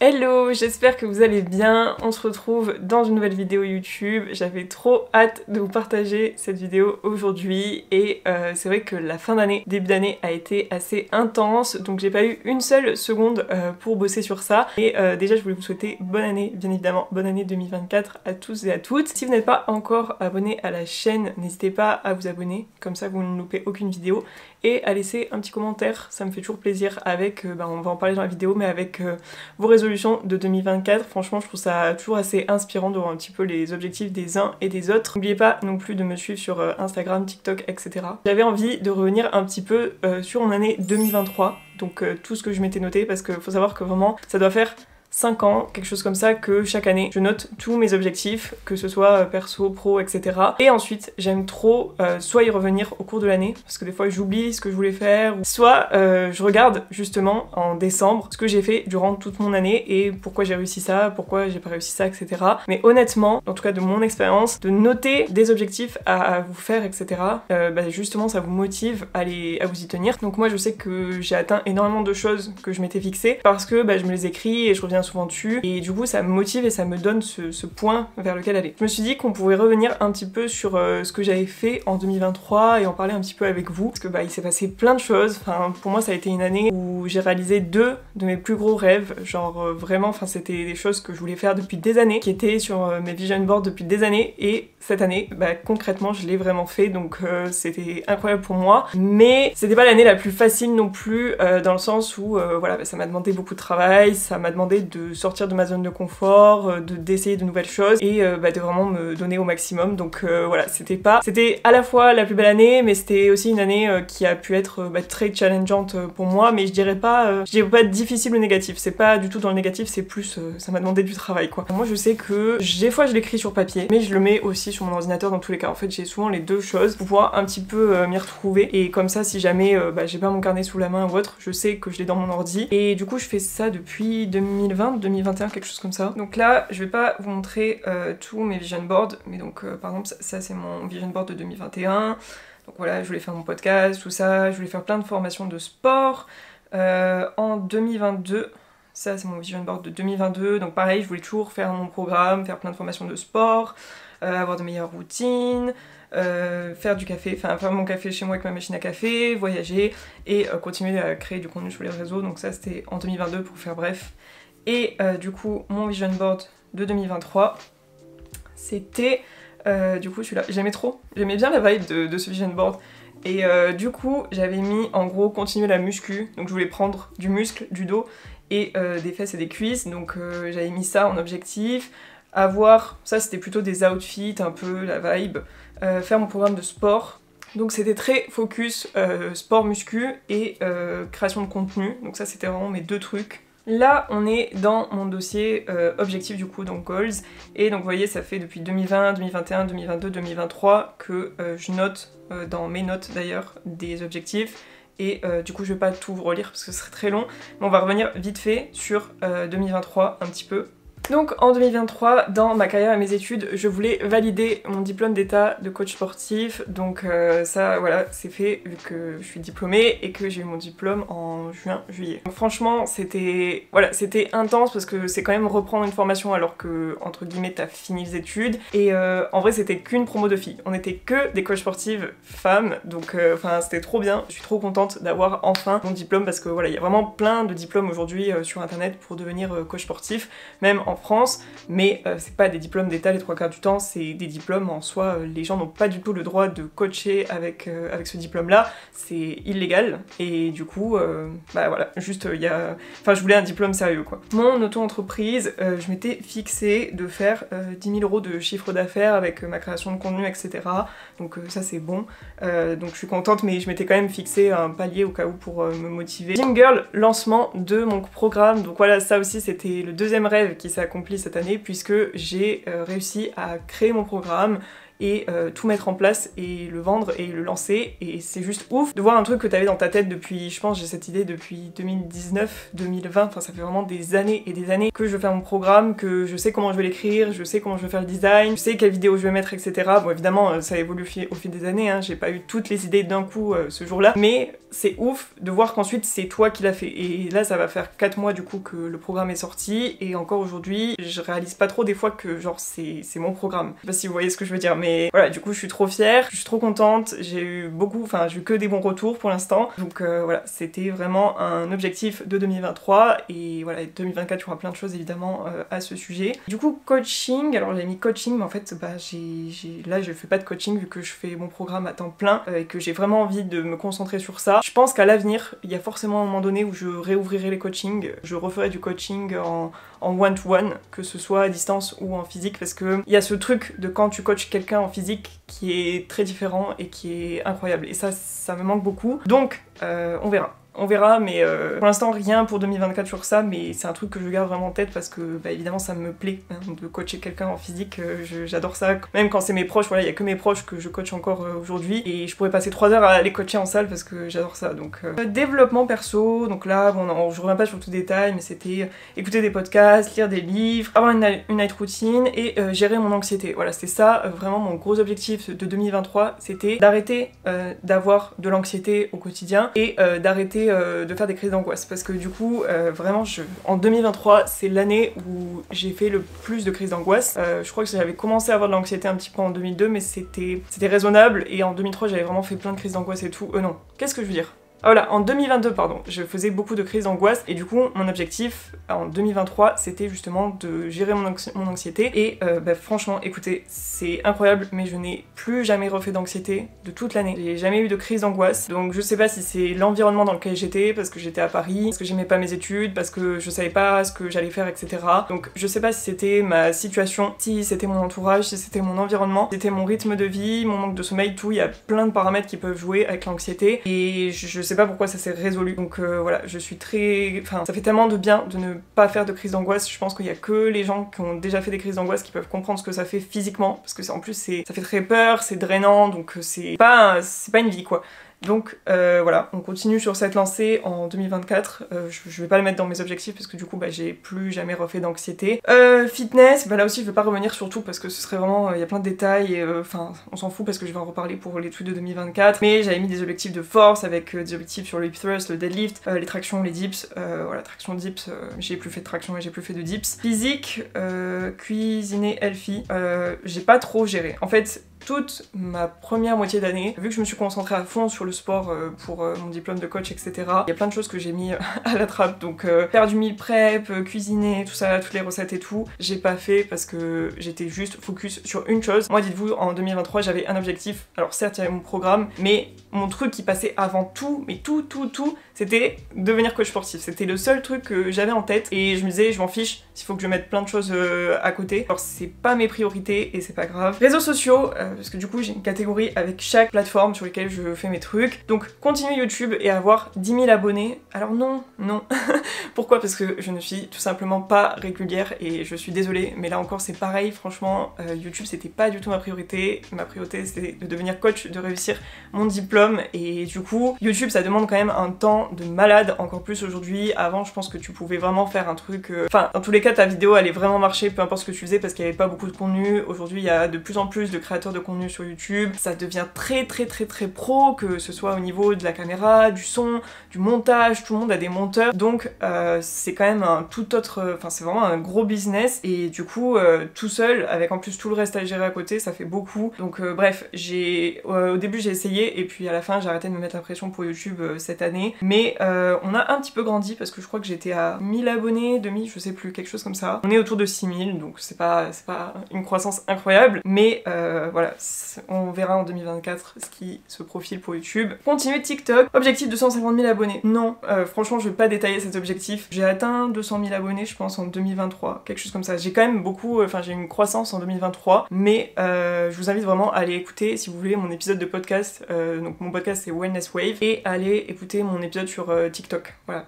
Hello, j'espère que vous allez bien. On se retrouve dans une nouvelle vidéo YouTube. J'avais trop hâte de vous partager cette vidéo aujourd'hui et c'est vrai que la fin d'année, début d'année a été assez intense, donc j'ai pas eu une seule seconde pour bosser sur ça. Et déjà je voulais vous souhaiter bonne année, bien évidemment, bonne année 2024 à tous et à toutes. Si vous n'êtes pas encore abonné à la chaîne, n'hésitez pas à vous abonner, comme ça vous ne loupez aucune vidéo. Et à laisser un petit commentaire, ça me fait toujours plaisir avec, on va en parler dans la vidéo, mais avec vos résolutions de 2024. Franchement, je trouve ça toujours assez inspirant de voir un petit peu les objectifs des uns et des autres. N'oubliez pas non plus de me suivre sur Instagram, TikTok, etc. J'avais envie de revenir un petit peu sur mon année 2023, donc tout ce que je m'étais noté, parce qu'il faut savoir que vraiment, ça doit faire 5 ans, quelque chose comme ça, que chaque année je note tous mes objectifs, que ce soit perso, pro, etc. Et ensuite j'aime trop soit y revenir au cours de l'année, parce que des fois j'oublie ce que je voulais faire, soit je regarde justement en décembre ce que j'ai fait durant toute mon année et pourquoi j'ai réussi ça, pourquoi j'ai pas réussi ça, etc. Mais honnêtement, en tout cas de mon expérience, de noter des objectifs à vous faire, etc. Justement ça vous motive à vous y tenir. Donc moi je sais que j'ai atteint énormément de choses que je m'étais fixées parce que je me les écris et je reviens souvent dessus et du coup ça me motive et ça me donne ce point vers lequel aller. Je me suis dit qu'on pouvait revenir un petit peu sur ce que j'avais fait en 2023 et en parler un petit peu avec vous parce que il s'est passé plein de choses. Enfin pour moi ça a été une année où j'ai réalisé 2 de mes plus gros rêves, genre vraiment, enfin c'était des choses que je voulais faire depuis des années, qui étaient sur mes vision boards depuis des années, et cette année concrètement je l'ai vraiment fait, donc c'était incroyable pour moi. Mais c'était pas l'année la plus facile non plus, dans le sens où ça m'a demandé beaucoup de travail, ça m'a demandé de sortir de ma zone de confort, d'essayer de nouvelles choses et de vraiment me donner au maximum. Donc c'était à la fois la plus belle année, mais c'était aussi une année qui a pu être très challengeante pour moi, mais je dirais pas difficile ou négatif, c'est pas du tout dans le négatif, c'est plus ça m'a demandé du travail quoi. Moi je sais que des fois je l'écris sur papier, mais je le mets aussi sur mon ordinateur dans tous les cas. En fait j'ai souvent les deux choses pour pouvoir un petit peu m'y retrouver, et comme ça si jamais j'ai pas mon carnet sous la main ou autre, je sais que je l'ai dans mon ordi. Et du coup je fais ça depuis 2021, quelque chose comme ça. Donc là je vais pas vous montrer tous mes vision boards, mais donc par exemple ça c'est mon vision board de 2021. Donc voilà, je voulais faire mon podcast, tout ça, je voulais faire plein de formations de sport. En 2022, ça c'est mon vision board de 2022, donc pareil, je voulais toujours faire mon programme, faire plein de formations de sport, avoir de meilleures routines, faire du café, enfin faire mon café chez moi avec ma machine à café, voyager et continuer à créer du contenu sur les réseaux. Donc ça c'était en 2022 pour faire bref. Et du coup mon vision board de 2023, c'était du coup celui-là. J'aimais bien la vibe de ce vision board. Et du coup j'avais mis en gros continuer la muscu, donc je voulais prendre du muscle, du dos et des fesses et des cuisses, donc j'avais mis ça en objectif. Avoir, ça c'était plutôt des outfits, un peu la vibe, faire mon programme de sport. Donc c'était très focus sport muscu et création de contenu, donc ça c'était vraiment mes deux trucs. Là on est dans mon dossier objectif du coup, donc goals, et donc vous voyez ça fait depuis 2020, 2021, 2022, 2023 que je note dans mes notes d'ailleurs des objectifs, et du coup je vais pas tout vous relire parce que ce serait très long, mais on va revenir vite fait sur 2023 un petit peu. Donc en 2023, dans ma carrière et mes études, je voulais valider mon diplôme d'état de coach sportif, donc ça voilà, c'est fait vu que je suis diplômée et que j'ai eu mon diplôme en juillet. Donc franchement c'était intense parce que c'est quand même reprendre une formation alors que entre guillemets t'as fini les études, et en vrai c'était qu'une promo de filles, on était que des coachs sportives femmes, donc c'était trop bien. Je suis trop contente d'avoir enfin mon diplôme parce que voilà, il y a vraiment plein de diplômes aujourd'hui sur internet pour devenir coach sportif, même en France, mais c'est pas des diplômes d'état les 3 quarts du temps, c'est des diplômes en soi, les gens n'ont pas du tout le droit de coacher avec ce diplôme là, c'est illégal, et du coup juste je voulais un diplôme sérieux quoi. Mon auto-entreprise, je m'étais fixée de faire 10 000 € de chiffre d'affaires avec ma création de contenu, etc. Donc ça c'est bon, donc je suis contente, mais je m'étais quand même fixé un palier au cas où pour me motiver. Gym Girl, lancement de mon programme, donc voilà, ça aussi c'était le deuxième rêve qui s'est accompli cette année, puisque j'ai réussi à créer mon programme et tout mettre en place et le vendre et le lancer, et c'est juste ouf de voir un truc que t'avais dans ta tête depuis, je pense j'ai cette idée depuis 2019, 2020, enfin ça fait vraiment des années et des années que je veux faire mon programme, que je sais comment je vais l'écrire, je sais comment je vais faire le design, je sais quelle vidéo je vais mettre, etc. Bon évidemment ça évolue au fil des années, hein, j'ai pas eu toutes les idées d'un coup ce jour-là, mais c'est ouf de voir qu'ensuite c'est toi qui l'as fait. Et là ça va faire 4 mois du coup que le programme est sorti, et encore aujourd'hui je réalise pas trop des fois que genre c'est mon programme. Je sais pas si vous voyez ce que je veux dire, mais voilà, du coup je suis trop fière, je suis trop contente, j'ai eu que des bons retours pour l'instant. Donc voilà, c'était vraiment un objectif de 2023, et voilà, 2024 il y aura plein de choses évidemment à ce sujet. Du coup coaching, alors j'ai mis coaching, mais en fait bah là je fais pas de coaching vu que je fais mon programme à temps plein et que j'ai vraiment envie de me concentrer sur ça. Je pense qu'à l'avenir, il y a forcément un moment donné où je réouvrirai les coachings, je referai du coaching en one-to-one, que ce soit à distance ou en physique, parce que il y a ce truc de quand tu coaches quelqu'un en physique qui est très différent et qui est incroyable, et ça me manque beaucoup. Donc on verra. On verra, mais pour l'instant rien pour 2024 sur ça, mais c'est un truc que je garde vraiment en tête parce que bah, évidemment ça me plaît hein, de coacher quelqu'un en physique, j'adore ça. Même quand c'est mes proches, voilà, il y a que mes proches que je coach encore aujourd'hui, et je pourrais passer 3 heures à les coacher en salle parce que j'adore ça. Donc développement perso, donc là bon, je reviens pas sur tout détail, mais c'était écouter des podcasts, lire des livres, avoir une night routine et gérer mon anxiété. Voilà, c'était ça vraiment mon gros objectif de 2023, c'était d'arrêter d'avoir de l'anxiété au quotidien et d'arrêter de faire des crises d'angoisse, parce que du coup vraiment en 2023 c'est l'année où j'ai fait le plus de crises d'angoisse. Je crois que j'avais commencé à avoir de l'anxiété un petit peu en 2002, mais c'était raisonnable, et en 2003 j'avais vraiment fait plein de crises d'angoisse et tout. Non, qu'est-ce que je veux dire? Ah voilà, en 2022 pardon, je faisais beaucoup de crises d'angoisse, et du coup mon objectif en 2023 c'était justement de gérer mon anxiété, et bah, franchement écoutez, c'est incroyable, mais je n'ai plus jamais refait d'anxiété de toute l'année. J'ai jamais eu de crise d'angoisse, donc je sais pas si c'est l'environnement dans lequel j'étais, parce que j'étais à Paris, parce que j'aimais pas mes études, parce que je savais pas ce que j'allais faire, etc. Donc je sais pas si c'était ma situation, si c'était mon entourage, si c'était mon environnement, si c'était mon rythme de vie, mon manque de sommeil, tout, il y a plein de paramètres qui peuvent jouer avec l'anxiété, et je sais pas pourquoi ça s'est résolu. Donc voilà, je suis très... Enfin, ça fait tellement de bien de ne pas faire de crise d'angoisse. Je pense qu'il y a que les gens qui ont déjà fait des crises d'angoisse qui peuvent comprendre ce que ça fait physiquement, parce que en plus ça fait très peur, c'est drainant, donc c'est pas une vie quoi. Donc voilà, on continue sur cette lancée en 2024. Je vais pas le mettre dans mes objectifs parce que du coup bah, j'ai plus jamais refait d'anxiété. Fitness, bah là aussi je vais pas revenir sur tout parce que ce serait vraiment, il y a plein de détails et enfin on s'en fout parce que je vais en reparler pour les trucs de 2024. Mais j'avais mis des objectifs de force avec des objectifs sur le hip thrust, le deadlift, les tractions, les dips. Voilà, traction dips, j'ai plus fait de traction et j'ai plus fait de dips. Physique, cuisiner healthy, j'ai pas trop géré. En fait, toute ma première moitié d'année, vu que je me suis concentrée à fond sur le sport pour mon diplôme de coach, etc., il y a plein de choses que j'ai mis à la trappe. Donc faire du meal prep, cuisiner, tout ça, toutes les recettes et tout, j'ai pas fait parce que j'étais juste focus sur une chose. Moi, dites-vous, en 2023, j'avais un objectif. Alors certes, il y avait mon programme, mais mon truc qui passait avant tout, mais tout, c'était devenir coach sportif. C'était le seul truc que j'avais en tête, et je me disais, je m'en fiche, s'il faut que je mette plein de choses à côté. Alors c'est pas mes priorités et c'est pas grave. Réseaux sociaux, parce que du coup j'ai une catégorie avec chaque plateforme sur lesquelles je fais mes trucs. Donc continuer YouTube et avoir 10 000 abonnés. Alors non. Pourquoi? Parce que je ne suis tout simplement pas régulière, et je suis désolée, mais là encore c'est pareil, franchement, YouTube c'était pas du tout ma priorité. Ma priorité c'était de devenir coach, de réussir mon diplôme, et du coup YouTube ça demande quand même un temps de malade, encore plus aujourd'hui. Avant je pense que tu pouvais vraiment faire un truc... Enfin dans tous les cas ta vidéo allait vraiment marcher peu importe ce que tu faisais parce qu'il n'y avait pas beaucoup de contenu. Aujourd'hui il y a de plus en plus de créateurs de contenu sur YouTube, ça devient très pro, que ce soit au niveau de la caméra, du son, du montage, tout le monde a des monteurs, donc c'est quand même un tout autre... Enfin c'est vraiment un gros business, et du coup tout seul, avec en plus tout le reste à gérer à côté, ça fait beaucoup. Donc bref, au début j'ai essayé, et puis à la fin j'ai arrêté de me mettre la pression pour YouTube cette année, mais on a un petit peu grandi parce que je crois que j'étais à 1000 abonnés, 2000, je sais plus, quelque chose comme ça. On est autour de 6000, donc c'est pas une croissance incroyable, mais voilà, on verra en 2024 ce qui se profile pour YouTube. Continuer TikTok, objectif 250 000 abonnés. Non, franchement je vais pas détailler cet objectif. J'ai atteint 200 000 abonnés je pense en 2023, quelque chose comme ça. J'ai quand même beaucoup, enfin j'ai une croissance en 2023, mais je vous invite vraiment à aller écouter si vous voulez mon épisode de podcast. Donc mon podcast c'est Wellness Wave, et aller écouter mon épisode sur TikTok. Voilà,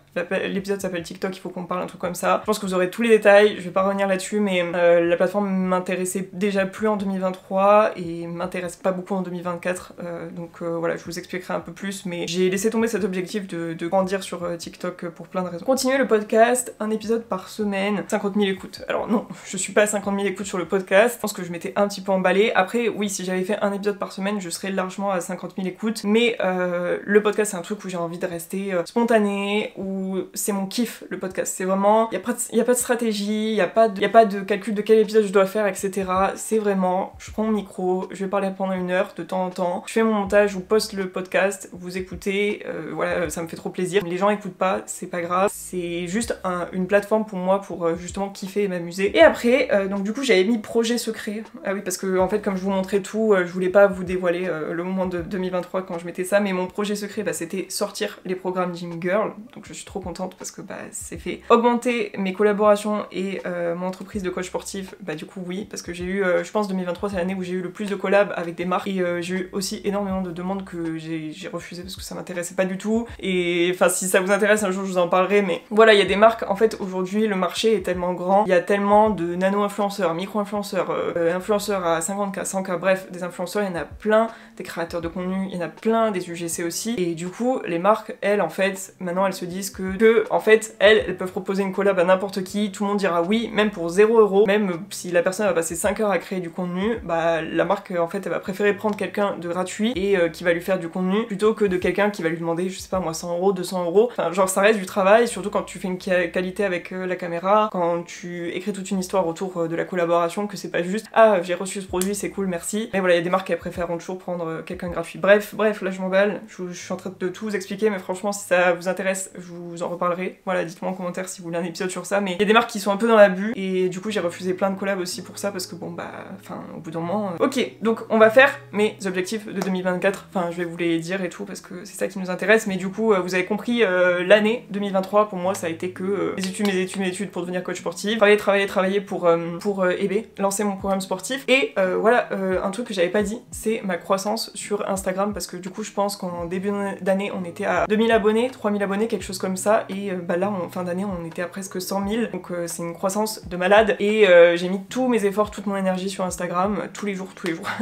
l'épisode s'appelle TikTok, il faut qu'on parle, un truc comme ça. Je pense que vous aurez tous les détails, je vais pas revenir là-dessus, mais la plateforme m'intéressait déjà plus en 2023, et et m'intéresse pas beaucoup en 2024, donc voilà, je vous expliquerai un peu plus, mais j'ai laissé tomber cet objectif de grandir sur TikTok pour plein de raisons. Continuer le podcast, un épisode par semaine, 50 000 écoutes. Alors non, je suis pas à 50 000 écoutes sur le podcast, je pense que je m'étais un petit peu emballée. Après, oui, si j'avais fait un épisode par semaine, je serais largement à 50 000 écoutes, mais le podcast c'est un truc où j'ai envie de rester spontané, où c'est mon kiff, le podcast. C'est vraiment, y a pas de stratégie, y a pas de calcul de quel épisode je dois faire, etc. C'est vraiment, je prends mon micro, je vais parler pendant 1 heure de temps en temps, je fais mon montage, je vous poste le podcast, vous écoutez, voilà, ça me fait trop plaisir. Les gens écoutent pas, c'est pas grave, c'est juste une plateforme pour moi pour justement kiffer et m'amuser. Et après, donc du coup j'avais mis projet secret. Ah oui, parce que en fait comme je vous montrais tout, je voulais pas vous dévoiler le moment de 2023 quand je mettais ça, mais mon projet secret c'était sortir les programmes Gym Girl, donc je suis trop contente parce que c'est fait. Augmenter mes collaborations et mon entreprise de coach sportif, du coup oui, parce que j'ai eu, je pense 2023 c'est l'année où j'ai eu le plus de collabs avec des marques, et j'ai eu aussi énormément de demandes que j'ai refusé parce que ça m'intéressait pas du tout, et enfin si ça vous intéresse un jour je vous en parlerai, mais voilà, il y a des marques, en fait aujourd'hui le marché est tellement grand, il y a tellement de nano-influenceurs, micro-influenceurs, influenceurs à 50K, 100K, bref, des influenceurs, il y en a plein, des créateurs de contenu, il y en a plein, des UGC aussi, et du coup les marques, elles en fait, maintenant elles se disent que en fait, elles peuvent proposer une collab à n'importe qui, tout le monde dira oui, même pour 0€, même si la personne va passer 5 heures à créer du contenu, la marque en fait elle va préférer prendre quelqu'un de gratuit et qui va lui faire du contenu plutôt que de quelqu'un qui va lui demander, je sais pas moi, 100€, 200€, enfin genre ça reste du travail, surtout quand tu fais une qualité avec la caméra, quand tu écris toute une histoire autour de la collaboration, que c'est pas juste ah j'ai reçu ce produit, c'est cool, merci. Mais voilà, il y a des marques qui préfèrent toujours prendre quelqu'un gratuit. Bref, là je m'emballe, je suis en train de tout vous expliquer, mais franchement si ça vous intéresse, je vous en reparlerai. Voilà, dites-moi en commentaire si vous voulez un épisode sur ça, mais il y a des marques qui sont un peu dans l'abus, et du coup j'ai refusé plein de collabs aussi pour ça, parce que bon enfin au bout d'un moment... Ok, donc on va faire mes objectifs de 2024, enfin je vais vous les dire et tout, parce que c'est ça qui nous intéresse, mais du coup vous avez compris, l'année 2023 pour moi ça a été que mes études pour devenir coach sportif, travailler pour EB, lancer mon programme sportif, et voilà, un truc que j'avais pas dit, c'est ma croissance sur Instagram, parce que du coup je pense qu'en début d'année on était à 2000 abonnés, 3000 abonnés, quelque chose comme ça, et là en fin d'année on était à presque 100 000, donc c'est une croissance de malade, et j'ai mis tous mes efforts, toute mon énergie sur Instagram, tous les jours.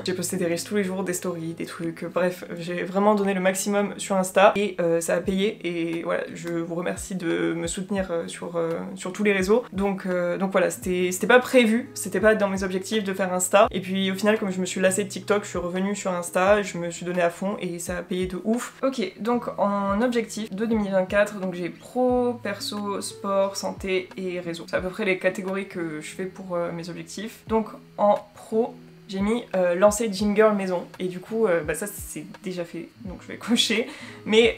J'ai posté des reels tous les jours, des stories, des trucs, bref, j'ai vraiment donné le maximum sur Insta, et ça a payé, et voilà, je vous remercie de me soutenir sur tous les réseaux, donc voilà, c'était pas prévu, c'était pas dans mes objectifs de faire Insta, et puis au final comme je me suis lassée de TikTok, je suis revenue sur Insta, je me suis donné à fond, et ça a payé de ouf. Ok, donc en objectif de 2024, donc j'ai pro, perso, sport, santé et réseau. C'est à peu près les catégories que je fais pour mes objectifs. Donc en pro, j'ai mis lancer Gym Girl maison, et du coup ça c'est déjà fait, donc je vais cocher, mais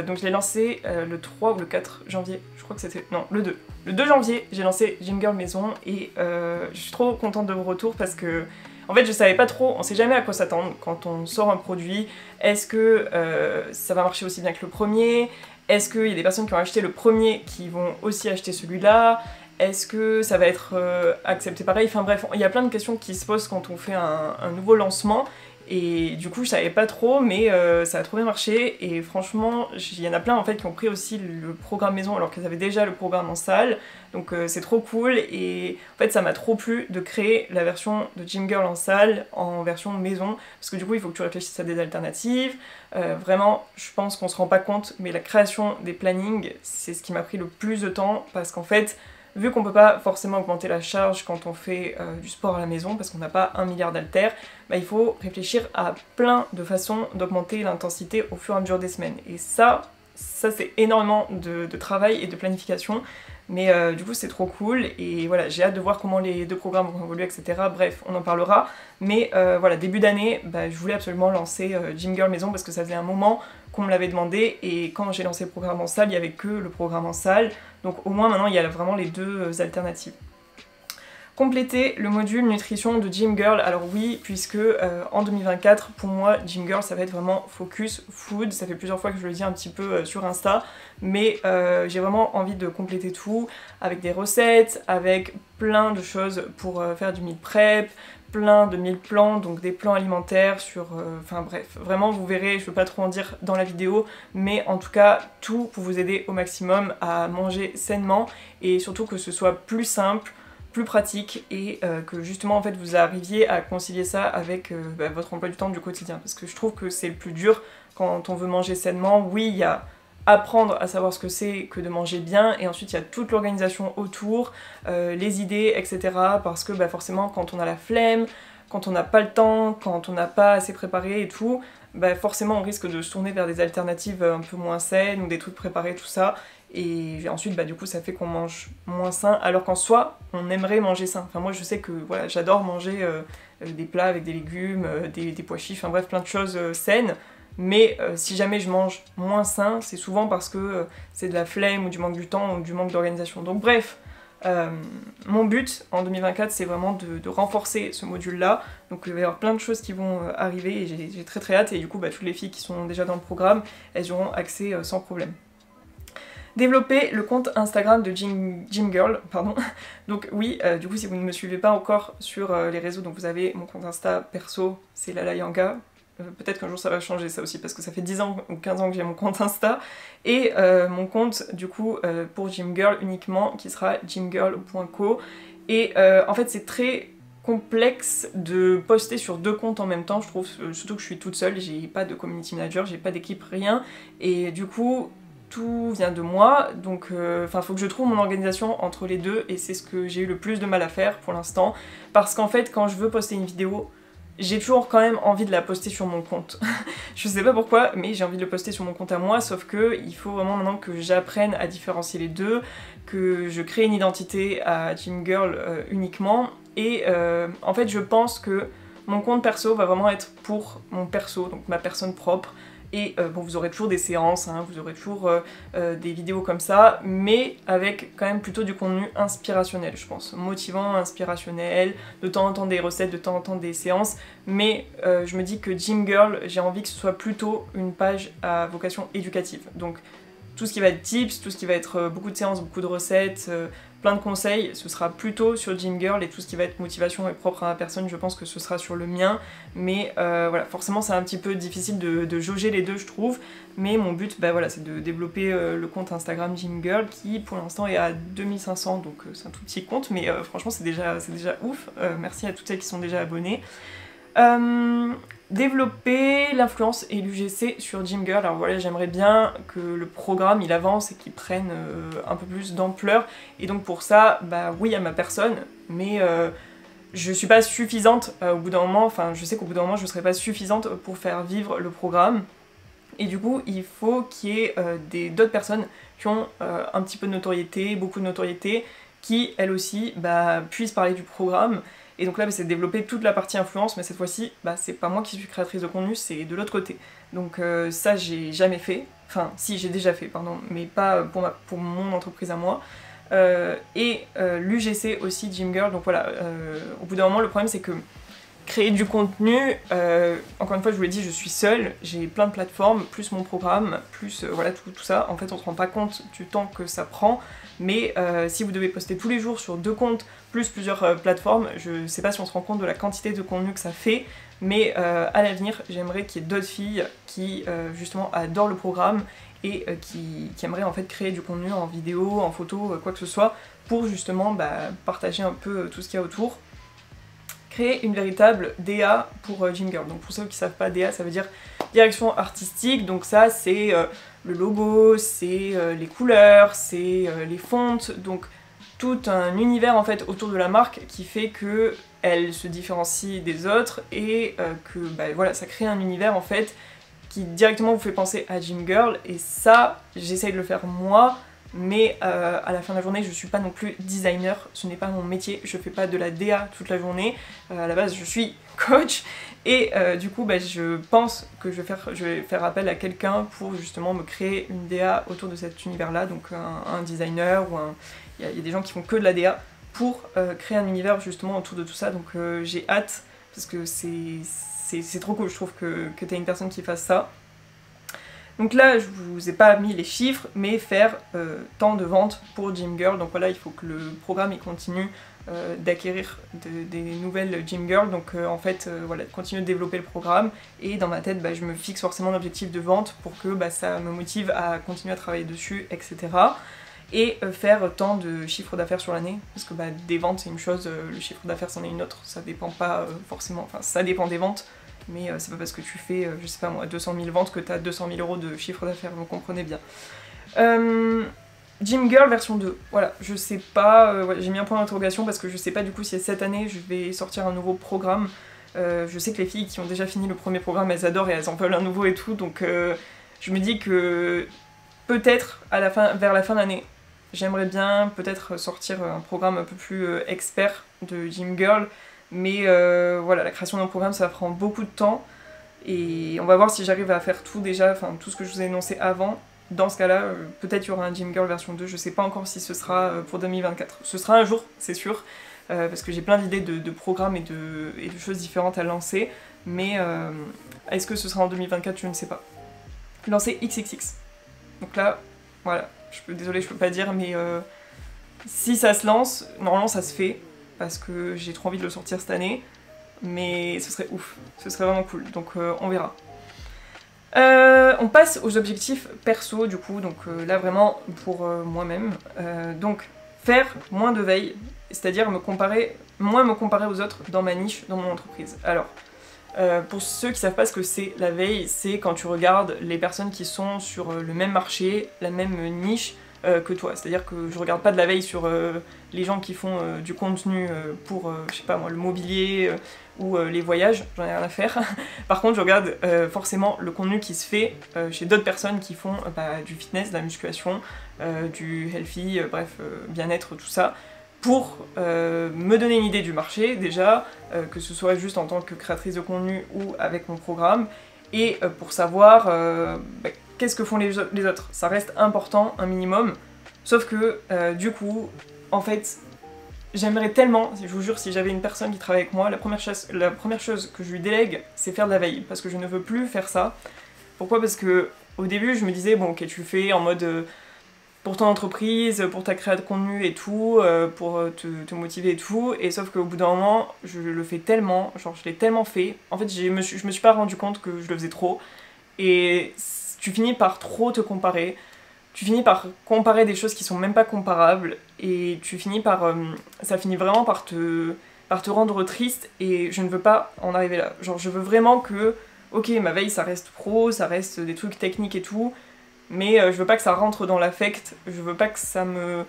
donc je l'ai lancé le 3 ou le 4 janvier, je crois que c'était, non, le 2. Le 2 janvier, j'ai lancé Gym Girl maison, et je suis trop contente de vos retours, parce que en fait je savais pas trop, on sait jamais à quoi s'attendre quand on sort un produit. Est-ce que ça va marcher aussi bien que le premier? Est-ce qu'il y a des personnes qui ont acheté le premier qui vont aussi acheter celui-là? Est-ce que ça va être accepté pareil? Enfin bref, il y a plein de questions qui se posent quand on fait un nouveau lancement, et du coup je savais pas trop, mais ça a trop bien marché, et franchement il y en a plein en fait qui ont pris aussi le programme maison alors qu'ils avaient déjà le programme en salle, donc c'est trop cool, et en fait ça m'a trop plu de créer la version de Gym Girl en salle en version maison, parce que du coup il faut que tu réfléchisses à des alternatives, vraiment je pense qu'on se rend pas compte, mais la création des plannings c'est ce qui m'a pris le plus de temps, parce qu'en fait vu qu'on peut pas forcément augmenter la charge quand on fait du sport à la maison, parce qu'on n'a pas 1 milliard d'haltères, il faut réfléchir à plein de façons d'augmenter l'intensité au fur et à mesure des semaines. Et ça c'est énormément de travail et de planification, mais du coup c'est trop cool, et voilà, j'ai hâte de voir comment les deux programmes vont évoluer, etc. Bref, on en parlera, mais voilà, début d'année, je voulais absolument lancer Gym Girl maison, parce que ça faisait un moment qu'on me l'avait demandé, et quand j'ai lancé le programme en salle, il n'y avait que le programme en salle, donc au moins maintenant il y a vraiment les deux alternatives. Compléter le module nutrition de Gym Girl, alors oui, puisque en 2024, pour moi, Gym Girl ça va être vraiment focus food, ça fait plusieurs fois que je le dis un petit peu sur Insta, mais j'ai vraiment envie de compléter tout, avec des recettes, avec plein de choses pour faire du meal prep, plein de meal plans, donc des plans alimentaires sur... enfin bref, vraiment vous verrez, je peux pas trop en dire dans la vidéo, mais en tout cas tout pour vous aider au maximum à manger sainement, et surtout que ce soit plus simple, plus pratique et que justement en fait vous arriviez à concilier ça avec votre emploi du temps du quotidien, parce que je trouve que c'est le plus dur quand on veut manger sainement. Oui, il y a apprendre à savoir ce que c'est que de manger bien, et ensuite il y a toute l'organisation autour, les idées, etc. Parce que forcément quand on a la flemme, quand on n'a pas le temps, quand on n'a pas assez préparé et tout, forcément on risque de se tourner vers des alternatives un peu moins saines ou des trucs préparés, tout ça. Et ensuite du coup ça fait qu'on mange moins sain, alors qu'en soi on aimerait manger sain. Enfin moi je sais que voilà, j'adore manger des plats avec des légumes, des pois chiches, enfin bref plein de choses saines. Mais si jamais je mange moins sain, c'est souvent parce que c'est de la flemme ou du manque du temps ou du manque d'organisation. Donc bref, mon but en 2024 c'est vraiment de renforcer ce module là. Donc il va y avoir plein de choses qui vont arriver et j'ai très très hâte, et du coup toutes les filles qui sont déjà dans le programme, elles auront accès sans problème. Développer le compte Instagram de Gymgirl, pardon. Donc oui, du coup si vous ne me suivez pas encore sur les réseaux, donc vous avez mon compte Insta perso, c'est Lala Yanga. Peut-être qu'un jour ça va changer ça aussi, parce que ça fait 10 ans ou 15 ans que j'ai mon compte Insta, et mon compte du coup pour Gymgirl uniquement, qui sera gymgirl.co. Et en fait c'est très complexe de poster sur 2 comptes en même temps, je trouve, surtout que je suis toute seule, j'ai pas de community manager, j'ai pas d'équipe, rien, et du coup tout vient de moi, donc faut que je trouve mon organisation entre les deux, et c'est ce que j'ai eu le plus de mal à faire pour l'instant, parce qu'en fait quand je veux poster une vidéo, j'ai toujours quand même envie de la poster sur mon compte. Je sais pas pourquoi, mais j'ai envie de le poster sur mon compte à moi, sauf que il faut vraiment maintenant que j'apprenne à différencier les deux, que je crée une identité à Gymgirl uniquement, et en fait je pense que mon compte perso va vraiment être pour mon perso, donc ma personne propre. Et bon, vous aurez toujours des séances, hein, vous aurez toujours des vidéos comme ça, mais avec quand même plutôt du contenu inspirationnel, je pense. Motivant, inspirationnel, de temps en temps des recettes, de temps en temps des séances, mais je me dis que Gymgirl, j'ai envie que ce soit plutôt une page à vocation éducative. Donc tout ce qui va être tips, tout ce qui va être beaucoup de séances, beaucoup de recettes, plein de conseils, ce sera plutôt sur Gymgirl, et tout ce qui va être motivation et propre à ma personne, je pense que ce sera sur le mien. Mais voilà, forcément c'est un petit peu difficile de jauger les deux, je trouve, mais mon but c'est de développer le compte Instagram Gymgirl, qui pour l'instant est à 2500, donc c'est un tout petit compte, mais franchement c'est déjà ouf. Merci à toutes celles qui sont déjà abonnées. Développer l'influence et l'UGC sur Gymgirl. Alors voilà, j'aimerais bien que le programme il avance et qu'il prenne un peu plus d'ampleur, et donc pour ça, oui à ma personne, mais je suis pas suffisante au bout d'un moment, enfin je sais qu'au bout d'un moment je serai pas suffisante pour faire vivre le programme, et du coup il faut qu'il y ait d'autres personnes qui ont un petit peu de notoriété, beaucoup de notoriété, qui elles aussi puissent parler du programme. Et donc là c'est développer toute la partie influence, mais cette fois-ci c'est pas moi qui suis créatrice de contenu, c'est de l'autre côté. Donc ça j'ai jamais fait, enfin si j'ai déjà fait pardon, mais pas pour mon entreprise à moi. Et l'UGC aussi Gymgirl, donc voilà, au bout d'un moment le problème c'est que créer du contenu, encore une fois je vous l'ai dit, je suis seule, j'ai plein de plateformes, plus mon programme, plus voilà tout ça, en fait on se rend pas compte du temps que ça prend, mais si vous devez poster tous les jours sur 2 comptes, plus plusieurs plateformes, je sais pas si on se rend compte de la quantité de contenu que ça fait, mais à l'avenir j'aimerais qu'il y ait d'autres filles qui justement adorent le programme, et qui aimeraient en fait créer du contenu en vidéo, en photo, quoi que ce soit, pour justement partager un peu tout ce qu'il y a autour. Créer une véritable DA pour Gymgirl. Donc pour ceux qui savent pas, DA ça veut dire direction artistique, donc ça c'est le logo, c'est les couleurs, c'est les fontes, donc tout un univers en fait autour de la marque qui fait que elle se différencie des autres, et que voilà, ça crée un univers en fait qui directement vous fait penser à Gymgirl, et ça j'essaye de le faire moi. Mais à la fin de la journée, je suis pas non plus designer, ce n'est pas mon métier, je fais pas de la DA toute la journée, à la base je suis coach, et du coup je pense que je vais faire appel à quelqu'un pour justement me créer une DA autour de cet univers là, donc un designer, ou il y a des gens qui font que de la DA pour créer un univers justement autour de tout ça, donc j'ai hâte, parce que c'est trop cool, je trouve que t'aies une personne qui fasse ça. Donc là, je vous ai pas mis les chiffres, mais faire tant de ventes pour Gymgirl. Donc voilà, il faut que le programme il continue d'acquérir des nouvelles Gymgirl. Donc en fait, voilà, continuer de développer le programme. Et dans ma tête, je me fixe forcément l'objectif de vente pour que ça me motive à continuer à travailler dessus, etc. et faire tant de chiffre d'affaires sur l'année, parce que bah, des ventes c'est une chose, le chiffre d'affaires c'en est une autre, ça dépend pas forcément, enfin ça dépend des ventes, mais c'est pas parce que tu fais, je sais pas moi, 200 000 ventes que t'as 200 000 € de chiffre d'affaires, vous comprenez bien. Gym Girl version 2, voilà, je sais pas, ouais, j'ai mis un point d'interrogation parce que je sais pas du coup si cette année je vais sortir un nouveau programme. Je sais que les filles qui ont déjà fini le premier programme, elles adorent et elles en veulent un nouveau et tout, donc je me dis que peut-être vers la fin d'année, j'aimerais bien peut-être sortir un programme un peu plus expert de Gym Girl, mais voilà, la création d'un programme ça prend beaucoup de temps, et on va voir si j'arrive à faire tout déjà, enfin tout ce que je vous ai énoncé avant. Dans ce cas-là, peut-être il y aura un Gym Girl version 2, je sais pas encore si ce sera pour 2024. Ce sera un jour, c'est sûr, parce que j'ai plein d'idées de programmes et de choses différentes à lancer, mais est-ce que ce sera en 2024, je ne sais pas. Lancer XXX. Donc là, voilà, désolée, je peux pas dire, mais si ça se lance, normalement ça se fait, parce que j'ai trop envie de le sortir cette année, mais ce serait ouf, ce serait vraiment cool, donc on verra. On passe aux objectifs perso du coup, donc là vraiment pour moi-même. Donc faire moins de veille, c'est-à-dire moins me comparer aux autres dans ma niche, dans mon entreprise. Alors, pour ceux qui savent pas ce que c'est la veille, c'est quand tu regardes les personnes qui sont sur le même marché, la même niche que toi. C'est-à-dire que je regarde pas de la veille sur les gens qui font du contenu pour, je sais pas moi, le mobilier ou les voyages, j'en ai rien à faire. Par contre, je regarde forcément le contenu qui se fait chez d'autres personnes qui font du fitness, de la musculation, du healthy, bref, bien-être, tout ça, pour me donner une idée du marché, déjà, que ce soit juste en tant que créatrice de contenu ou avec mon programme, et pour savoir qu'est-ce que font les autres. Ça reste important, un minimum, sauf que du coup, en fait, j'aimerais tellement, je vous jure, si j'avais une personne qui travaille avec moi, la première chose que je lui délègue, c'est faire de la veille, parce que je ne veux plus faire ça. Pourquoi ? Parce que au début, je me disais, bon ok, tu le fais en mode pour ton entreprise, pour ta création de contenu et tout, pour te motiver et tout, et sauf qu'au bout d'un moment, je le fais tellement, genre je l'ai tellement fait, en fait je me suis pas rendu compte que je le faisais trop, et tu finis par trop te comparer. Tu finis par comparer des choses qui sont même pas comparables, et tu finis par... ça finit vraiment par te rendre triste, et je ne veux pas en arriver là. Genre je veux vraiment que, ok, ma veille ça reste pro, ça reste des trucs techniques et tout, mais je veux pas que ça rentre dans l'affect, je veux pas que ça me...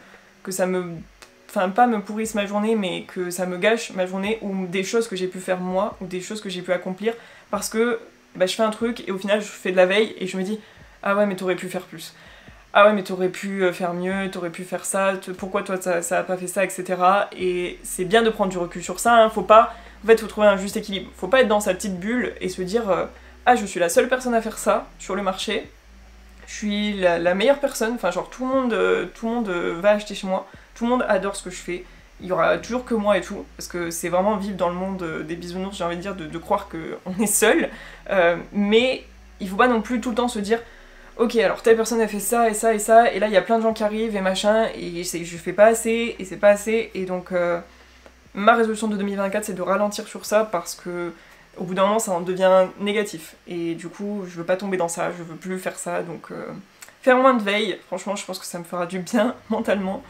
Enfin pas me pourrisse ma journée, mais que ça me gâche ma journée, ou des choses que j'ai pu faire moi, ou des choses que j'ai pu accomplir, parce que je fais un truc, et au final je fais de la veille, et je me dis, ah ouais mais t'aurais pu faire plus. Ah ouais mais t'aurais pu faire mieux, t'aurais pu faire ça, pourquoi toi ça a pas fait ça, etc. Et c'est bien de prendre du recul sur ça, hein. Faut pas, en fait faut trouver un juste équilibre, faut pas être dans sa petite bulle et se dire ah je suis la seule personne à faire ça sur le marché, je suis la meilleure personne, enfin genre tout le monde va acheter chez moi, tout le monde adore ce que je fais, il y aura toujours que moi et tout, parce que c'est vraiment vivre dans le monde des bisounours, j'ai envie de dire, de croire qu'on est seul, mais il faut pas non plus tout le temps se dire ok, alors telle personne a fait ça et ça et ça, et là il y a plein de gens qui arrivent et machin, et je fais pas assez, et c'est pas assez, et donc ma résolution de 2024 c'est de ralentir sur ça, parce que au bout d'un moment ça en devient négatif, et du coup je veux pas tomber dans ça, je veux plus faire ça, donc faire moins de veille, franchement je pense que ça me fera du bien mentalement.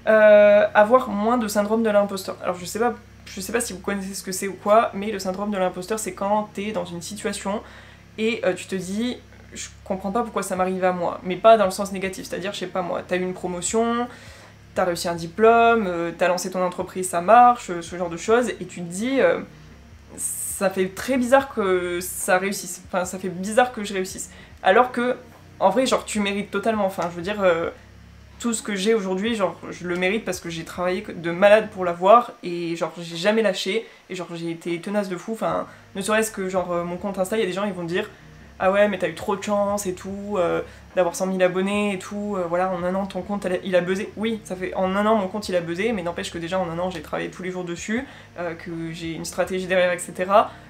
Avoir moins de syndrome de l'imposteur. Alors je sais pas si vous connaissez ce que c'est ou quoi, mais le syndrome de l'imposteur c'est quand t'es dans une situation et tu te dis je comprends pas pourquoi ça m'arrive à moi, mais pas dans le sens négatif, c'est-à-dire, je sais pas moi, t'as eu une promotion, t'as réussi un diplôme, t'as lancé ton entreprise, ça marche, ce genre de choses, et tu te dis, ça fait très bizarre que ça réussisse, enfin ça fait bizarre que je réussisse, alors que, en vrai, genre, tu mérites totalement, enfin, je veux dire, tout ce que j'ai aujourd'hui, genre, je le mérite parce que j'ai travaillé de malade pour l'avoir, et genre, j'ai jamais lâché, et genre, j'ai été tenace de fou, enfin, ne serait-ce que, genre, mon compte Insta, il y a des gens, ils vont dire ah ouais mais t'as eu trop de chance et tout, d'avoir 100 000 abonnés et tout, voilà en un an ton compte il a buzzé. Oui, ça fait en un an mon compte il a buzzé, mais n'empêche que déjà en un an j'ai travaillé tous les jours dessus, que j'ai une stratégie derrière, etc.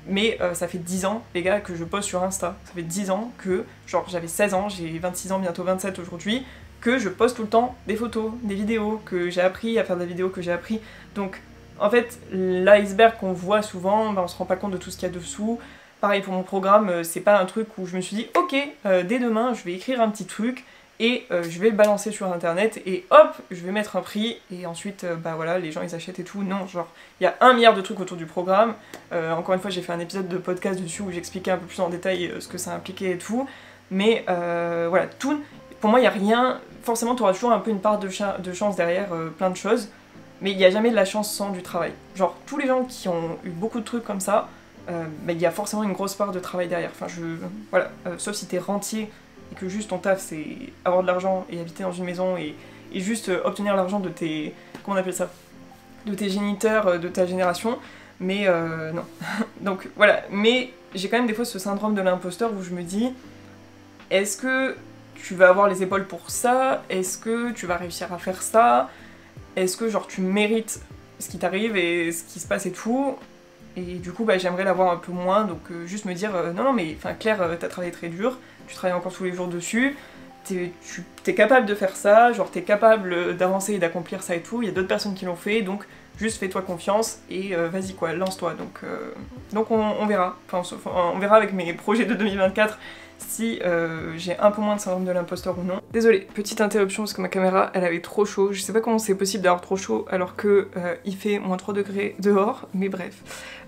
Mais ça fait 10 ans les gars que je poste sur Insta, ça fait 10 ans que, genre j'avais 16 ans, j'ai 26 ans, bientôt 27 aujourd'hui, que je poste tout le temps des photos, des vidéos, que j'ai appris à faire des vidéos, que j'ai appris, donc en fait l'iceberg qu'on voit souvent, on se rend pas compte de tout ce qu'il y a dessous. Pareil pour mon programme, c'est pas un truc où je me suis dit ok, dès demain je vais écrire un petit truc et je vais le balancer sur internet et hop, je vais mettre un prix et ensuite bah voilà, les gens ils achètent et tout. Non, genre il y a 1 milliard de trucs autour du programme. Encore une fois, j'ai fait un épisode de podcast dessus où j'expliquais un peu plus en détail ce que ça impliquait et tout. Mais voilà, tout, pour moi il n'y a rien, forcément tu auras toujours un peu une part de chance derrière plein de choses, mais il n'y a jamais de la chance sans du travail. Genre tous les gens qui ont eu beaucoup de trucs comme ça, bah, il y a forcément une grosse part de travail derrière. Enfin voilà, sauf si t'es rentier et que juste ton taf c'est avoir de l'argent et habiter dans une maison et juste obtenir l'argent de tes, comment on appelle ça, de tes géniteurs de ta génération, mais non. Donc voilà, mais j'ai quand même des fois ce syndrome de l'imposteur où je me dis, est-ce que tu vas avoir les épaules pour ça? Est-ce que tu vas réussir à faire ça? Est-ce que genre tu mérites ce qui t'arrive et ce qui se passe et tout? Et du coup bah, j'aimerais l'avoir un peu moins, donc juste me dire non mais enfin Claire, t'as travaillé très dur, tu travailles encore tous les jours dessus, t'es capable de faire ça, genre t'es capable d'avancer et d'accomplir ça et tout, il y a d'autres personnes qui l'ont fait, donc juste fais-toi confiance et vas-y quoi, lance-toi. Donc on verra, enfin on verra avec mes projets de 2024 si j'ai un peu moins de syndrome de l'imposteur ou non. Désolée, petite interruption parce que ma caméra elle avait trop chaud, je sais pas comment c'est possible d'avoir trop chaud alors que il fait moins 3 degrés dehors, mais bref.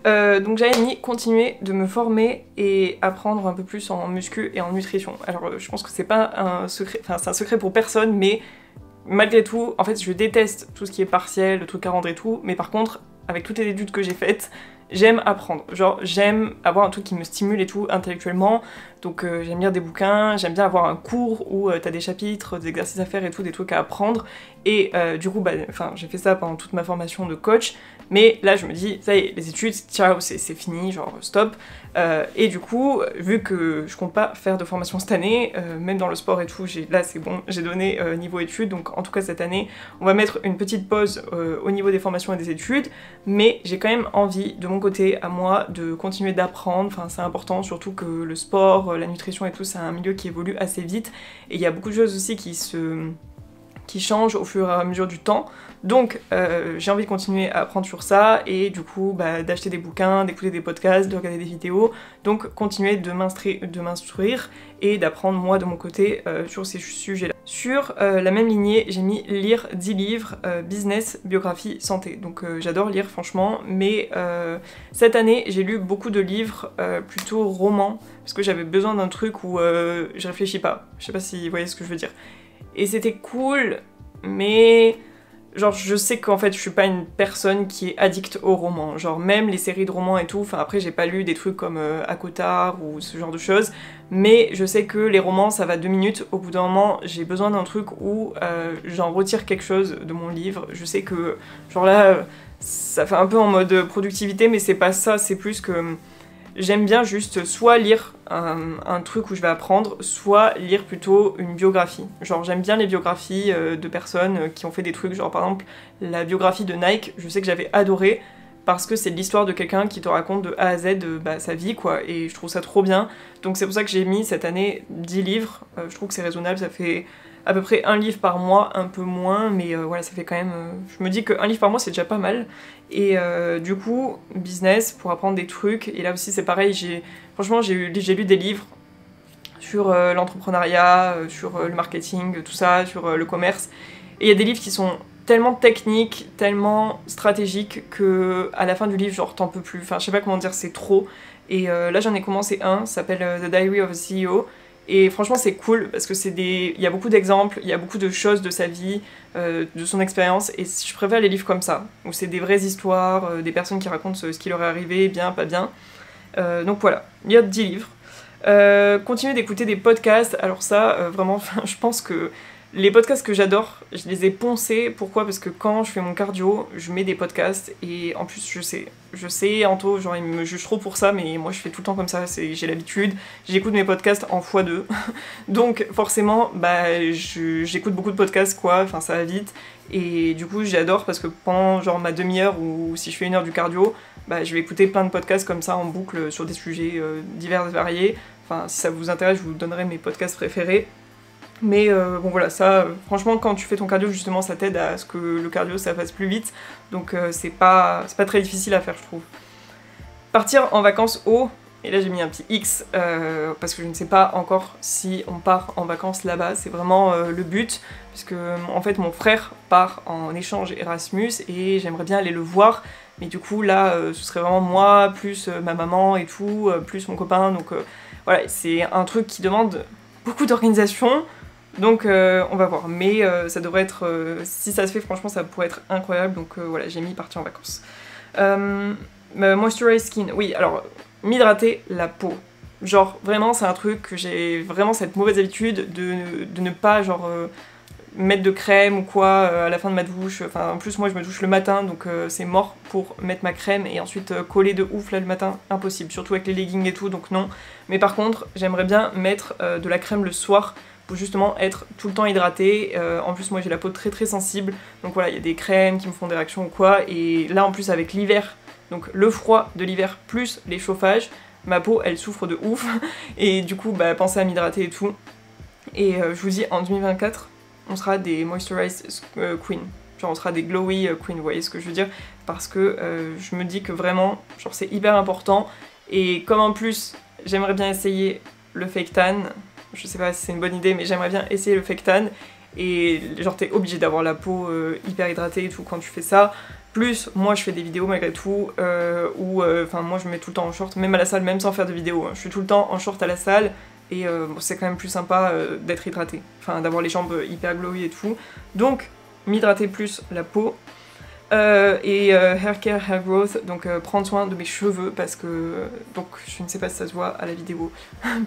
Donc j'avais mis continuer de me former et apprendre un peu plus en muscu et en nutrition. Alors je pense que c'est pas un secret, enfin c'est un secret pour personne, mais malgré tout, en fait je déteste tout ce qui est partiel, le truc à rendre et tout, mais par contre, avec toutes les études que j'ai faites, j'aime apprendre, genre j'aime avoir un truc qui me stimule et tout intellectuellement, donc j'aime lire des bouquins, j'aime bien avoir un cours où t'as des chapitres, des exercices à faire et tout, des trucs à apprendre, et du coup bah, j'ai fait ça pendant toute ma formation de coach, mais là je me dis, ça y est, les études, ciao, c'est fini, genre stop, et du coup, vu que je compte pas faire de formation cette année, même dans le sport et tout, là c'est bon, j'ai donné niveau études, donc en tout cas cette année, on va mettre une petite pause au niveau des formations et des études, mais j'ai quand même envie, de mon côté, à moi, de continuer d'apprendre, enfin c'est important, surtout que le sport, la nutrition et tout, c'est un milieu qui évolue assez vite, et il y a beaucoup de choses aussi qui changent au fur et à mesure du temps, donc j'ai envie de continuer à apprendre sur ça, et du coup bah, d'acheter des bouquins, d'écouter des podcasts, de regarder des vidéos, donc continuer de m'instruire et d'apprendre moi de mon côté sur ces sujets-là. Sur la même lignée, j'ai mis lire 10 livres, business, biographie, santé, donc j'adore lire franchement, mais cette année j'ai lu beaucoup de livres plutôt romans, parce que j'avais besoin d'un truc où je réfléchis pas, je sais pas si vous voyez ce que je veux dire. Et c'était cool, mais genre je sais qu'en fait je suis pas une personne qui est addict aux romans, genre même les séries de romans et tout, enfin après j'ai pas lu des trucs comme ACOTAR ou ce genre de choses, mais je sais que les romans ça va 2 minutes, au bout d'un moment j'ai besoin d'un truc où j'en retire quelque chose de mon livre, je sais que genre là ça fait un peu en mode productivité mais c'est pas ça, c'est plus que j'aime bien juste soit lire un truc où je vais apprendre, soit lire plutôt une biographie. Genre j'aime bien les biographies de personnes qui ont fait des trucs, genre par exemple la biographie de Nike, je sais que j'avais adoré parce que c'est l'histoire de quelqu'un qui te raconte de A à Z bah, sa vie quoi, et je trouve ça trop bien. Donc c'est pour ça que j'ai mis cette année 10 livres, je trouve que c'est raisonnable, ça fait à peu près 1 livre par mois, un peu moins, mais voilà, ça fait quand même... je me dis qu'un livre par mois, c'est déjà pas mal. Et du coup, business, pour apprendre des trucs, et là aussi c'est pareil, franchement, j'ai lu des livres sur l'entrepreneuriat, sur le marketing, tout ça, sur le commerce, et il y a des livres qui sont tellement techniques, tellement stratégiques, que à la fin du livre, genre, t'en peux plus, enfin, je sais pas comment dire, c'est trop. Et là, j'en ai commencé un, ça s'appelle The Diary of a CEO, et franchement c'est cool parce que il y a beaucoup d'exemples, il y a beaucoup de choses de sa vie, de son expérience, et je préfère les livres comme ça, où c'est des vraies histoires, des personnes qui racontent ce qui leur est arrivé, bien, pas bien. Donc voilà, lire 10 livres. Continuer d'écouter des podcasts, alors ça, vraiment, je pense que les podcasts que j'adore, je les ai poncés. Pourquoi? Parce que quand je fais mon cardio, je mets des podcasts, et en plus je sais, Anto, genre il me juge trop pour ça, mais moi je fais tout le temps comme ça, j'ai l'habitude, j'écoute mes podcasts en x2, donc forcément, bah j'écoute beaucoup de podcasts quoi, enfin ça va vite, et du coup j'adore parce que pendant genre ma demi-heure, ou si je fais 1 heure du cardio, bah je vais écouter plein de podcasts comme ça en boucle sur des sujets divers et variés. Enfin si ça vous intéresse, je vous donnerai mes podcasts préférés. Mais bon voilà, ça, franchement, quand tu fais ton cardio, justement, ça t'aide à ce que le cardio, ça fasse plus vite. Donc c'est pas très difficile à faire, je trouve. Partir en vacances haut, Et là j'ai mis un petit X parce que je ne sais pas encore si on part en vacances là-bas, c'est vraiment le but, puisque en fait mon frère part en échange Erasmus et j'aimerais bien aller le voir, mais du coup là ce serait vraiment moi, plus ma maman et tout, plus mon copain, donc voilà, c'est un truc qui demande beaucoup d'organisation, donc on va voir, mais ça devrait être, si ça se fait franchement ça pourrait être incroyable, donc voilà, j'ai mis partir en vacances. Moisturize skin, oui alors... m'hydrater la peau. Genre vraiment c'est un truc que j'ai vraiment cette mauvaise habitude de ne pas genre mettre de crème ou quoi à la fin de ma douche. Enfin en plus moi je me douche le matin donc c'est mort pour mettre ma crème et ensuite coller de ouf là le matin, impossible. Surtout avec les leggings et tout donc non. Mais par contre j'aimerais bien mettre de la crème le soir pour justement être tout le temps hydratée. En plus moi j'ai la peau très très sensible donc voilà il y a des crèmes qui me font des réactions ou quoi et là en plus avec l'hiver, donc le froid de l'hiver plus les chauffages, ma peau elle souffre de ouf et du coup bah pensez à m'hydrater et tout. Et je vous dis en 2024 on sera des moisturized queen, genre on sera des glowy queen, vous voyez ce que je veux dire, parce que je me dis que vraiment genre c'est hyper important et comme en plus j'aimerais bien essayer le fake tan, je sais pas si c'est une bonne idée mais j'aimerais bien essayer le fake tan et genre t'es obligé d'avoir la peau hyper hydratée et tout quand tu fais ça. Plus, moi je fais des vidéos malgré tout, où enfin moi je me mets tout le temps en short, même à la salle, même sans faire de vidéo. Hein. Je suis tout le temps en short à la salle, et bon, c'est quand même plus sympa d'être hydraté, enfin d'avoir les jambes hyper glowy et tout. Donc, m'hydrater plus la peau, et hair care, hair growth, donc prendre soin de mes cheveux, parce que, donc je ne sais pas si ça se voit à la vidéo,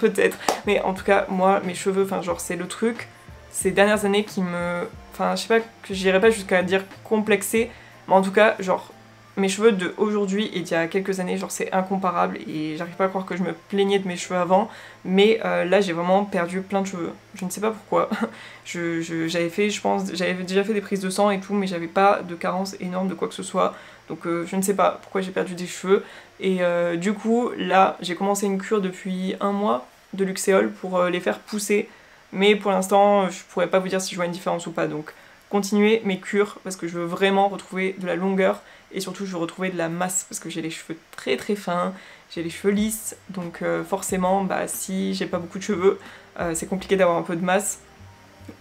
peut-être, mais en tout cas, moi, mes cheveux, enfin genre c'est le truc, ces dernières années qui me... Enfin je sais pas, que j'irais pas jusqu'à dire complexé, mais en tout cas, genre, mes cheveux de aujourd'hui et d'il y a quelques années, genre c'est incomparable et j'arrive pas à croire que je me plaignais de mes cheveux avant, mais là j'ai vraiment perdu plein de cheveux. Je ne sais pas pourquoi. J'avais fait, je pense, j'avais déjà fait des prises de sang et tout, mais j'avais pas de carence énorme de quoi que ce soit. Donc je ne sais pas pourquoi j'ai perdu des cheveux. Et du coup, là, j'ai commencé une cure depuis 1 mois de Luxéol pour les faire pousser. Mais pour l'instant, je pourrais pas vous dire si je vois une différence ou pas, donc... continuer mes cures parce que je veux vraiment retrouver de la longueur et surtout je veux retrouver de la masse parce que j'ai les cheveux très très fins, j'ai les cheveux lisses donc forcément bah, si j'ai pas beaucoup de cheveux c'est compliqué d'avoir un peu de masse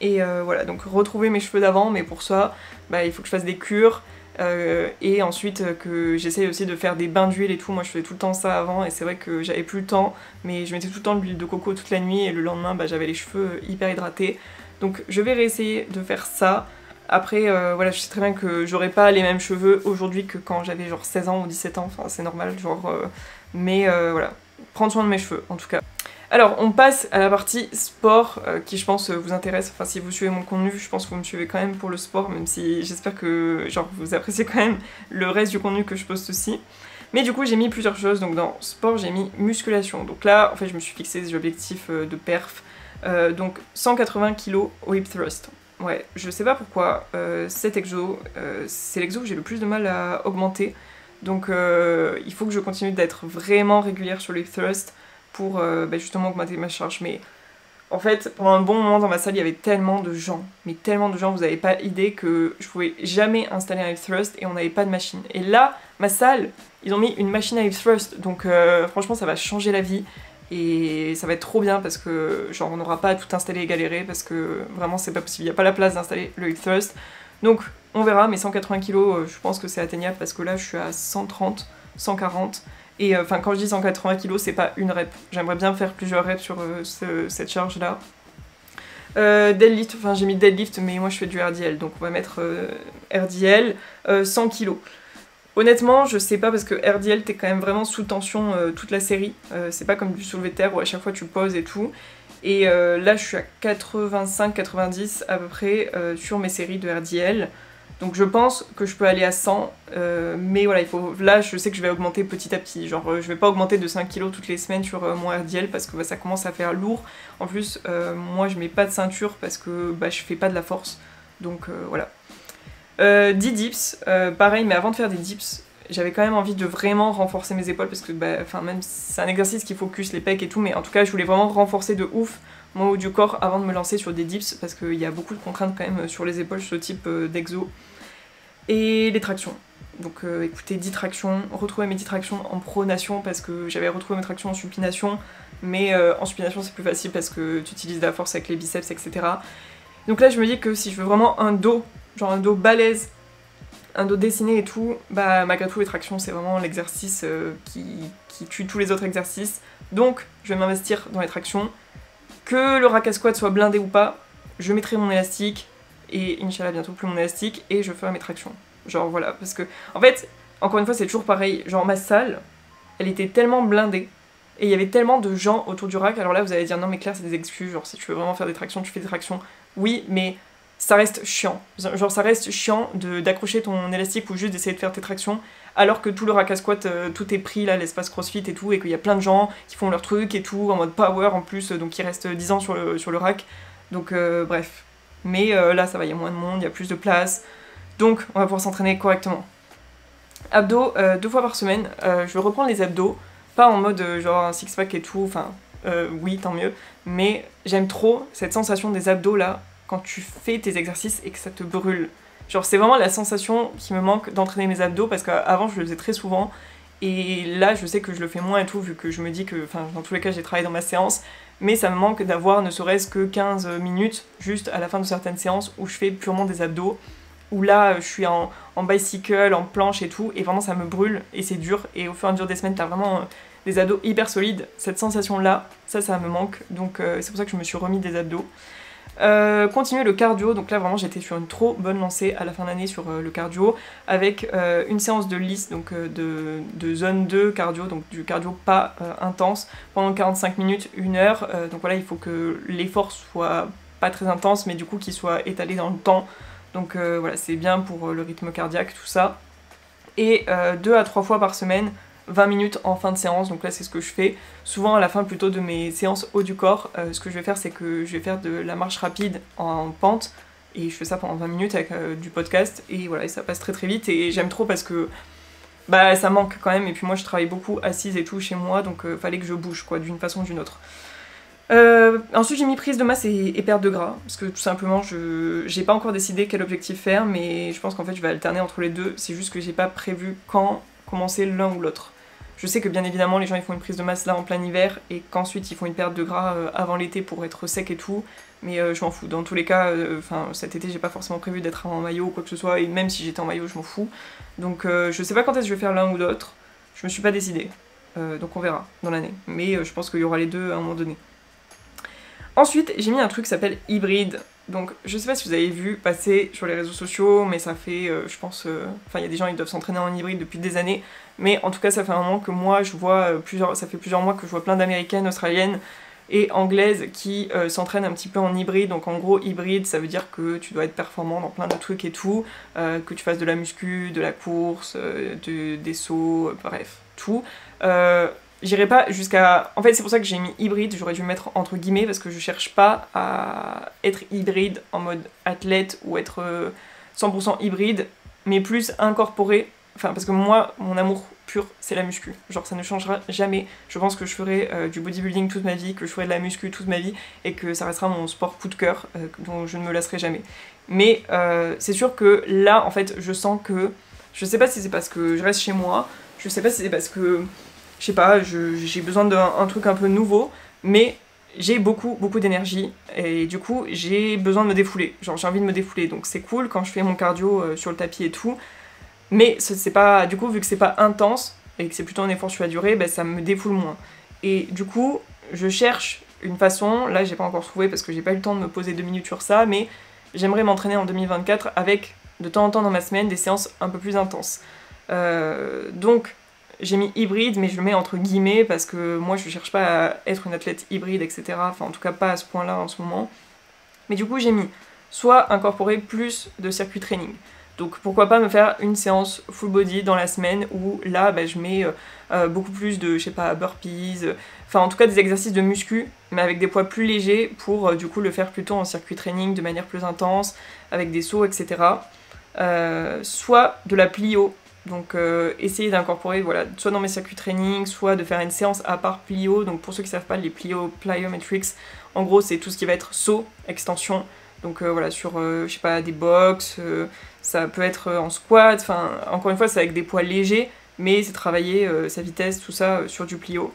et voilà donc retrouver mes cheveux d'avant mais pour ça bah, il faut que je fasse des cures et ensuite que j'essaye aussi de faire des bains d'huile et tout. Moi je faisais tout le temps ça avant et c'est vrai que j'avais plus le temps mais je mettais tout le temps de l'huile de coco toute la nuit et le lendemain bah, j'avais les cheveux hyper hydratés donc je vais réessayer de faire ça. Après, voilà, je sais très bien que j'aurais pas les mêmes cheveux aujourd'hui que quand j'avais genre 16 ans ou 17 ans, enfin c'est normal, genre... mais voilà, prendre soin de mes cheveux en tout cas. Alors, on passe à la partie sport, qui je pense vous intéresse, enfin si vous suivez mon contenu, je pense que vous me suivez quand même pour le sport, même si j'espère que genre vous appréciez quand même le reste du contenu que je poste aussi. Mais du coup j'ai mis plusieurs choses, donc dans sport j'ai mis musculation, donc là en fait je me suis fixé des objectifs de perf, donc 180 kg au hip thrust. Ouais, je sais pas pourquoi, cet exo, c'est l'exo que j'ai le plus de mal à augmenter, donc il faut que je continue d'être vraiment régulière sur le hip thrust pour bah, justement augmenter ma charge, mais en fait, pendant un bon moment dans ma salle, il y avait tellement de gens, mais tellement de gens, vous n'avez pas idée que je pouvais jamais installer un hip thrust et on n'avait pas de machine. Et là, ma salle, ils ont mis une machine à hip thrust, donc franchement ça va changer la vie. Et ça va être trop bien parce que genre on n'aura pas à tout installer et galérer parce que vraiment c'est pas possible, il n'y a pas la place d'installer le hip thrust. Donc on verra, mais 180 kg je pense que c'est atteignable parce que là je suis à 130, 140. Et enfin quand je dis 180 kg c'est pas une rep, j'aimerais bien faire plusieurs reps sur cette charge là. Deadlift, enfin j'ai mis deadlift mais moi je fais du RDL donc on va mettre RDL 100 kg. Honnêtement, je sais pas parce que RDL t'es quand même vraiment sous tension toute la série. C'est pas comme du soulevé de terre où à chaque fois tu poses et tout. Et là je suis à 85-90 à peu près sur mes séries de RDL. Donc je pense que je peux aller à 100. Mais voilà, là je sais que je vais augmenter petit à petit. Genre je vais pas augmenter de 5 kg toutes les semaines sur mon RDL parce que bah, ça commence à faire lourd. En plus, moi je mets pas de ceinture parce que bah, je fais pas de la force. Donc voilà. 10 dips, pareil, mais avant de faire des dips, j'avais quand même envie de vraiment renforcer mes épaules parce que bah, même si c'est un exercice qui focus les pecs et tout, mais en tout cas je voulais vraiment renforcer de ouf mon haut du corps avant de me lancer sur des dips parce qu'il y a beaucoup de contraintes quand même sur les épaules sur ce type d'exo. Et les tractions. Donc écoutez 10 tractions, retrouver mes 10 tractions en pronation parce que j'avais retrouvé mes tractions en supination, mais en supination c'est plus facile parce que tu utilises de la force avec les biceps, etc. Donc là je me dis que si je veux vraiment un dos, genre un dos balèze, un dos dessiné et tout, bah malgré tout les tractions c'est vraiment l'exercice qui tue tous les autres exercices. Donc je vais m'investir dans les tractions. Que le rack à squat soit blindé ou pas, je mettrai mon élastique, et Inch'Allah bientôt plus mon élastique, et je ferai mes tractions. Genre voilà, parce que en fait, encore une fois c'est toujours pareil, genre ma salle, elle était tellement blindée, et il y avait tellement de gens autour du rack, alors là vous allez dire non mais Claire c'est des excuses, genre si tu veux vraiment faire des tractions, tu fais des tractions. Oui, mais ça reste chiant, genre ça reste chiant d'accrocher ton élastique ou juste d'essayer de faire tes tractions, alors que tout le rack à squat, tout est pris là, l'espace crossfit et tout, et qu'il y a plein de gens qui font leur truc et tout, en mode power en plus, donc il reste 10 ans sur le rack, donc bref. Mais là ça va, il y a moins de monde, il y a plus de place, donc on va pouvoir s'entraîner correctement. Abdos 2 fois par semaine, je vais reprendre les abdos, pas en mode genre un six-pack et tout, enfin oui tant mieux, mais j'aime trop cette sensation des abdos là, quand tu fais tes exercices et que ça te brûle. Genre c'est vraiment la sensation qui me manque d'entraîner mes abdos parce qu'avant je le faisais très souvent et là je sais que je le fais moins et tout vu que je me dis que, enfin dans tous les cas j'ai travaillé dans ma séance, mais ça me manque d'avoir ne serait-ce que 15 minutes juste à la fin de certaines séances où je fais purement des abdos, où là je suis en bicycle, en planche et tout, et vraiment ça me brûle et c'est dur, et au fur et à mesure des semaines t'as vraiment des abdos hyper solides, cette sensation là, ça me manque, donc c'est pour ça que je me suis remis des abdos. Continuer le cardio, donc là vraiment j'étais sur une trop bonne lancée à la fin d'année sur le cardio, avec une séance de lisse, donc de zone 2 cardio, donc du cardio pas intense, pendant 45 minutes, 1 heure, donc voilà il faut que l'effort soit pas très intense mais du coup qu'il soit étalé dans le temps, donc voilà c'est bien pour le rythme cardiaque, tout ça, et 2 à 3 fois par semaine, 20 minutes en fin de séance, donc là c'est ce que je fais souvent à la fin plutôt de mes séances haut du corps. Ce que je vais faire c'est que je vais faire de la marche rapide en pente et je fais ça pendant 20 minutes avec du podcast et voilà, et ça passe très très vite et j'aime trop parce que bah ça manque quand même, et puis moi je travaille beaucoup assise et tout chez moi, donc fallait que je bouge quoi d'une façon ou d'une autre. Ensuite j'ai mis prise de masse et perte de gras, parce que tout simplement j'ai pas encore décidé quel objectif faire, mais je pense qu'en fait je vais alterner entre les deux, c'est juste que j'ai pas prévu quand commencer l'un ou l'autre. Je sais que bien évidemment les gens ils font une prise de masse là en plein hiver et qu'ensuite ils font une perte de gras avant l'été pour être sec et tout, mais je m'en fous. Dans tous les cas, cet été j'ai pas forcément prévu d'être en maillot ou quoi que ce soit, et même si j'étais en maillot je m'en fous. Donc je sais pas quand est-ce que je vais faire l'un ou l'autre, je me suis pas décidée. Donc on verra dans l'année, mais je pense qu'il y aura les deux à un moment donné. Ensuite j'ai mis un truc qui s'appelle hybride. Donc je sais pas si vous avez vu passer sur les réseaux sociaux, mais ça fait, je pense, il y a des gens qui doivent s'entraîner en hybride depuis des années, mais en tout cas ça fait un moment que moi je vois, ça fait plusieurs mois que je vois plein d'américaines, australiennes et anglaises qui s'entraînent un petit peu en hybride. Donc en gros hybride ça veut dire que tu dois être performant dans plein de trucs et tout, que tu fasses de la muscu, de la course, des sauts, bref, tout. J'irai pas jusqu'à... En fait c'est pour ça que j'ai mis hybride, j'aurais dû mettre entre guillemets parce que je cherche pas à être hybride en mode athlète ou être 100% hybride, mais plus incorporé, enfin parce que moi mon amour pur c'est la muscu, genre ça ne changera jamais. Je pense que je ferai du bodybuilding toute ma vie, que je ferai de la muscu toute ma vie et que ça restera mon sport coup de cœur dont je ne me lasserai jamais. Mais c'est sûr que là en fait je sens que, je sais pas si c'est parce que je reste chez moi, je sais pas si c'est parce que je sais pas, j'ai besoin d'un truc un peu nouveau, mais j'ai beaucoup d'énergie et du coup j'ai besoin de me défouler, genre j'ai envie de me défouler, donc c'est cool quand je fais mon cardio sur le tapis et tout, mais c'est pas, du coup vu que c'est pas intense et que c'est plutôt un effort sur la durée, bah, ça me défoule moins. Et du coup je cherche une façon, là j'ai pas encore trouvé parce que j'ai pas eu le temps de me poser 2 minutes sur ça, mais j'aimerais m'entraîner en 2024 avec de temps en temps dans ma semaine des séances un peu plus intenses. Donc j'ai mis hybride, mais je le mets entre guillemets parce que moi je cherche pas à être une athlète hybride, etc. Enfin en tout cas pas à ce point-là en ce moment. Mais du coup j'ai mis soit incorporer plus de circuit training. Donc pourquoi pas me faire une séance full body dans la semaine où là bah, je mets beaucoup plus de, je sais pas, burpees, enfin en tout cas des exercices de muscu, mais avec des poids plus légers pour du coup le faire plutôt en circuit training de manière plus intense, avec des sauts, etc. Soit de la plio. Donc essayer d'incorporer, voilà, soit dans mes circuits training, soit de faire une séance à part plio. Donc pour ceux qui savent pas, les plyometrics, en gros c'est tout ce qui va être saut, extension. Donc voilà, sur, je sais pas, des box, ça peut être en squat, enfin encore une fois c'est avec des poids légers, mais c'est travailler sa vitesse, tout ça sur du plio.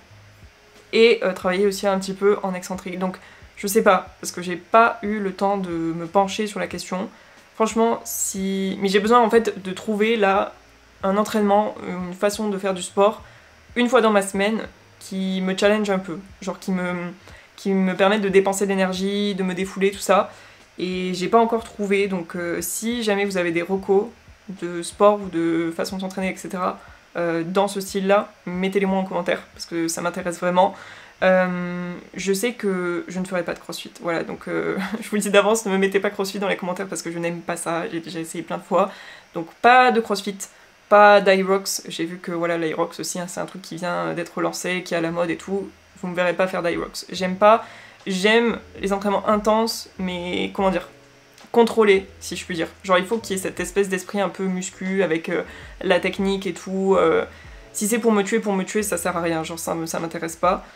Et travailler aussi un petit peu en excentrique. Donc je sais pas, parce que j'ai pas eu le temps de me pencher sur la question. Franchement, si... Mais j'ai besoin en fait de trouver là un entraînement, une façon de faire du sport, une fois dans ma semaine, qui me challenge un peu. Genre qui me permette de dépenser de l'énergie, de me défouler, tout ça. Et j'ai pas encore trouvé, donc si jamais vous avez des recos de sport ou de façon de s'entraîner, etc., dans ce style-là, mettez-les-moi en commentaire, parce que ça m'intéresse vraiment. Je sais que je ne ferai pas de crossfit, voilà, donc je vous le dis d'avance, ne me mettez pas crossfit dans les commentaires parce que je n'aime pas ça, j'ai déjà essayé plein de fois. Donc pas de crossfit, pas d'Irox, j'ai vu que voilà, l'Irox aussi, hein, c'est un truc qui vient d'être lancé, qui est à la mode et tout, vous me verrez pas faire d'Irox. J'aime pas, j'aime les entraînements intenses, mais comment dire, contrôlé, si je puis dire. Genre il faut qu'il y ait cette espèce d'esprit un peu muscu avec la technique et tout. Si c'est pour me tuer, ça sert à rien, genre ça m'intéresse pas.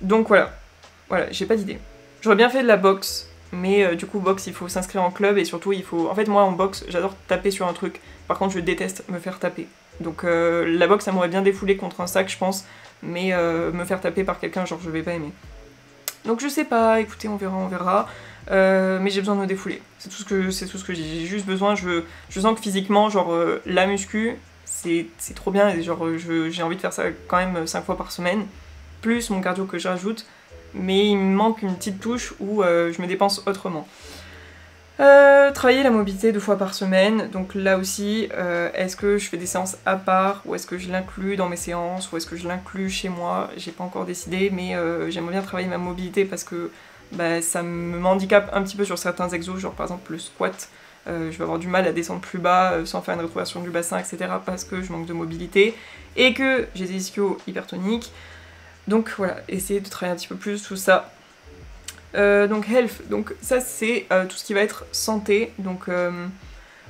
Donc voilà, j'ai pas d'idée. J'aurais bien fait de la boxe, mais du coup boxe il faut s'inscrire en club et surtout il faut... En fait moi en boxe j'adore taper sur un truc, par contre je déteste me faire taper. Donc la boxe ça m'aurait bien défoulé contre un sac je pense, mais me faire taper par quelqu'un genre je vais pas aimer. Donc je sais pas, écoutez on verra. Mais j'ai besoin de me défouler, c'est tout ce que je dis, j'ai juste besoin, je sens que physiquement, genre la muscu, c'est trop bien, et genre j'ai envie de faire ça quand même 5 fois par semaine, plus mon cardio que je rajoute, mais il me manque une petite touche où je me dépense autrement. Travailler la mobilité 2 fois par semaine, donc là aussi, est-ce que je fais des séances à part, ou est-ce que je l'inclus dans mes séances, ou est-ce que je l'inclus chez moi, j'ai pas encore décidé, mais j'aimerais bien travailler ma mobilité parce que bah, ça me handicape un petit peu sur certains exos, genre par exemple le squat, je vais avoir du mal à descendre plus bas sans faire une rétroversion du bassin, etc. parce que je manque de mobilité et que j'ai des ischios hypertoniques. Donc voilà, essayer de travailler un petit peu plus tout ça. Donc health, donc ça c'est tout ce qui va être santé, donc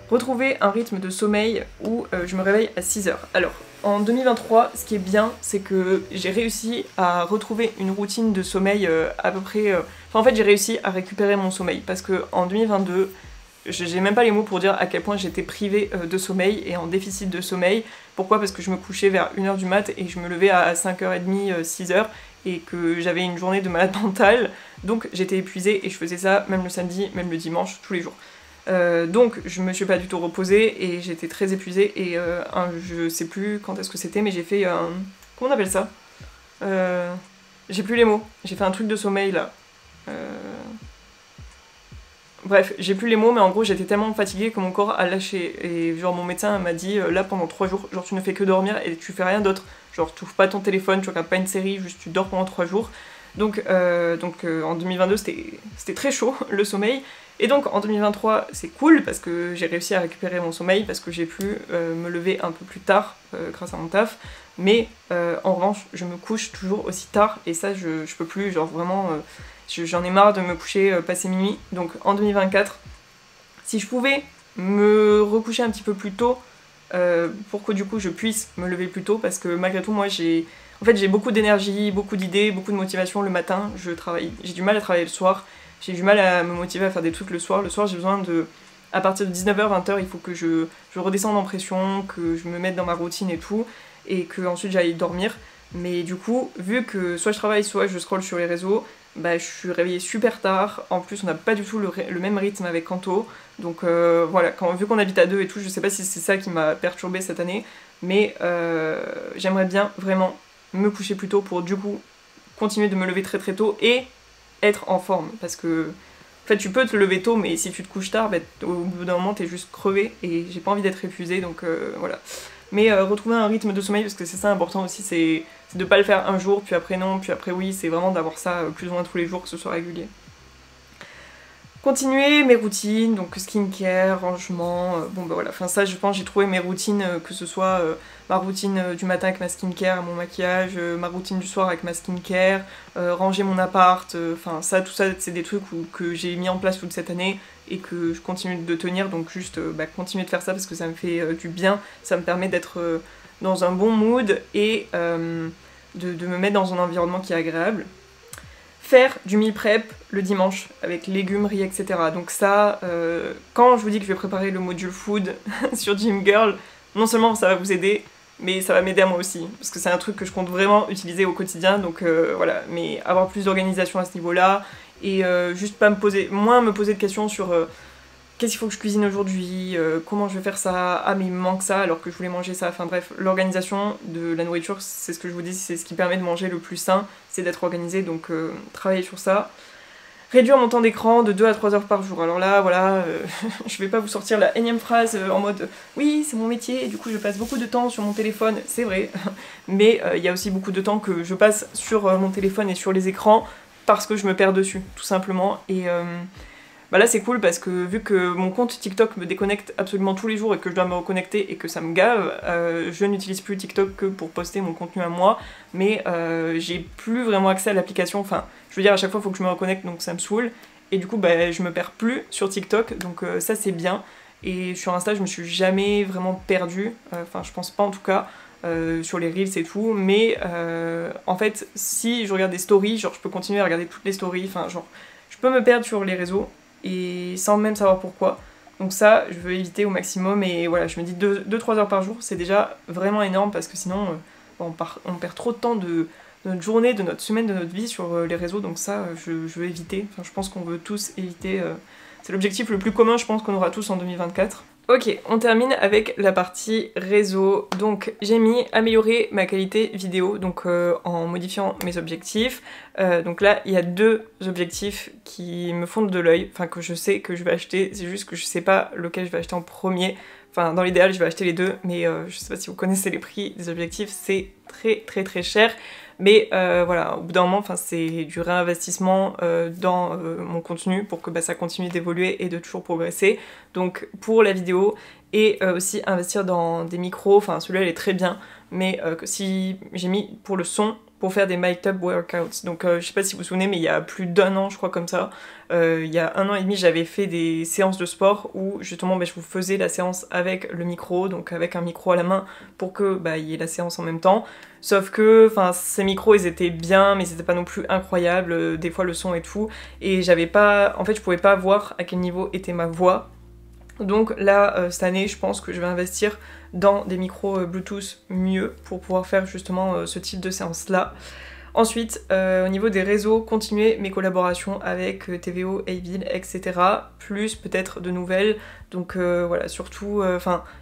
retrouver un rythme de sommeil où je me réveille à 6 heures. Alors en 2023, ce qui est bien, c'est que j'ai réussi à retrouver une routine de sommeil à peu près... Enfin en fait j'ai réussi à récupérer mon sommeil, parce que en 2022, j'ai même pas les mots pour dire à quel point j'étais privée de sommeil et en déficit de sommeil. Pourquoi ? Parce que je me couchais vers 1h du mat et je me levais à 5h30, 6h, et que j'avais une journée de malade mentale, donc j'étais épuisée et je faisais ça même le samedi, même le dimanche, tous les jours. Donc je me suis pas du tout reposée et j'étais très épuisée et je sais plus quand est-ce que c'était, mais j'ai fait un... Comment on appelle ça ? J'ai plus les mots, j'ai fait un truc de sommeil là. Bref, j'ai plus les mots, mais en gros j'étais tellement fatiguée que mon corps a lâché. Et genre mon médecin m'a dit là pendant 3 jours, genre tu ne fais que dormir et tu fais rien d'autre. Genre tu ouvres pas ton téléphone, tu regardes pas une série, juste tu dors pendant 3 jours. Donc en 2022 c'était très chaud le sommeil. Et donc en 2023 c'est cool parce que j'ai réussi à récupérer mon sommeil, parce que j'ai pu me lever un peu plus tard grâce à mon taf. Mais en revanche je me couche toujours aussi tard et ça je peux plus, genre vraiment... J'en ai marre de me coucher passé minuit, donc en 2024, si je pouvais me recoucher un petit peu plus tôt, pour que du coup je puisse me lever plus tôt, parce que malgré tout moi j'ai beaucoup d'énergie, beaucoup d'idées, beaucoup de motivation le matin, j'ai du mal à travailler le soir, j'ai du mal à me motiver à faire des trucs le soir j'ai besoin de... À partir de 19h, 20h, il faut que je redescende en pression, que je me mette dans ma routine et tout, et que ensuite j'aille dormir. Mais du coup, vu que soit je travaille, soit je scrolle sur les réseaux, bah, je suis réveillée super tard. En plus, on n'a pas du tout le même rythme avec Kanto. Donc voilà, vu qu'on habite à deux et tout, je sais pas si c'est ça qui m'a perturbée cette année, mais j'aimerais bien vraiment me coucher plus tôt pour du coup continuer de me lever très très tôt et être en forme. Parce que en fait, tu peux te lever tôt, mais si tu te couches tard, bah, au bout d'un moment, t'es juste crevé et j'ai pas envie d'être épuisée, donc voilà. Mais retrouver un rythme de sommeil, parce que c'est ça important aussi, c'est de pas le faire un jour, puis après non, puis après oui, c'est vraiment d'avoir ça plus ou moins tous les jours, que ce soit régulier. Continuer mes routines, donc skincare, rangement, bon bah voilà, enfin ça je pense j'ai trouvé mes routines, que ce soit ma routine du matin avec ma skincare, mon maquillage, ma routine du soir avec ma skincare, ranger mon appart, enfin ça, tout ça c'est des trucs que j'ai mis en place toute cette année et que je continue de tenir, donc juste continuer de faire ça parce que ça me fait du bien, ça me permet d'être dans un bon mood et de me mettre dans un environnement qui est agréable. faire du meal prep le dimanche avec légumes, riz, etc. Donc ça, quand je vous dis que je vais préparer le module food sur Gym Girl, non seulement ça va vous aider, mais ça va m'aider à moi aussi, parce que c'est un truc que je compte vraiment utiliser au quotidien, donc voilà, mais avoir plus d'organisation à ce niveau-là, et juste pas moins me poser de questions sur qu'est-ce qu'il faut que je cuisine aujourd'hui, comment je vais faire ça, ah mais il me manque ça alors que je voulais manger ça, enfin bref, l'organisation de la nourriture, c'est ce que je vous dis, c'est ce qui permet de manger le plus sain, c'est d'être organisé, donc travailler sur ça. Réduire mon temps d'écran de 2 à 3 heures par jour. Alors là, voilà, je vais pas vous sortir la énième phrase en mode oui, c'est mon métier, et du coup je passe beaucoup de temps sur mon téléphone, c'est vrai, mais il y a aussi beaucoup de temps que je passe sur mon téléphone et sur les écrans parce que je me perds dessus, tout simplement, et bah là c'est cool parce que vu que mon compte TikTok me déconnecte absolument tous les jours et que je dois me reconnecter et que ça me gave, je n'utilise plus TikTok que pour poster mon contenu à moi, mais j'ai plus vraiment accès à l'application, enfin je veux dire à chaque fois il faut que je me reconnecte donc ça me saoule, et du coup bah, je me perds plus sur TikTok, donc ça c'est bien, et sur Insta je me suis jamais vraiment perdue, enfin je pense pas en tout cas, sur les reels et tout, mais en fait si je regarde des stories, genre je peux continuer à regarder toutes les stories, enfin genre je peux me perdre sur les réseaux, et sans même savoir pourquoi. Donc ça, je veux éviter au maximum, et voilà, je me dis 2-3 heures par jour, c'est déjà vraiment énorme, parce que sinon, on perd trop de temps de notre journée, de notre semaine, de notre vie sur les réseaux, donc ça, je veux éviter. Enfin, je pense qu'on veut tous éviter, c'est l'objectif le plus commun, je pense qu'on aura tous en 2024. Ok, on termine avec la partie réseau. Donc j'ai mis améliorer ma qualité vidéo, donc en modifiant mes objectifs. Donc là, il y a 2 objectifs qui me font de l'œil, enfin que je sais que je vais acheter, c'est juste que je sais pas lequel je vais acheter en premier. Enfin, dans l'idéal, je vais acheter les 2, mais je sais pas si vous connaissez les prix des objectifs, c'est très cher. Mais voilà, au bout d'un moment, c'est du réinvestissement dans mon contenu pour que ça continue d'évoluer et de toujours progresser. Donc pour la vidéo, et aussi investir dans des micros, enfin celui-là il est très bien, mais si j'ai mis pour le son, pour faire des mic'd up workouts. Donc je sais pas si vous vous souvenez, mais il y a plus d'1 an, je crois, comme ça, il y a 1 an et demi, j'avais fait des séances de sport où justement je vous faisais la séance avec le micro, donc avec un micro à la main pour que il y ait la séance en même temps. Sauf que ces micros ils étaient bien, mais c'était pas non plus incroyable, des fois le son et tout, et j'avais pas, en fait je pouvais pas voir à quel niveau était ma voix. Donc là, cette année, je pense que je vais investir dans des micros Bluetooth mieux pour pouvoir faire justement ce type de séance-là. Ensuite, au niveau des réseaux, continuer mes collaborations avec TVO, Avil, etc. Plus peut-être de nouvelles. Donc voilà, surtout,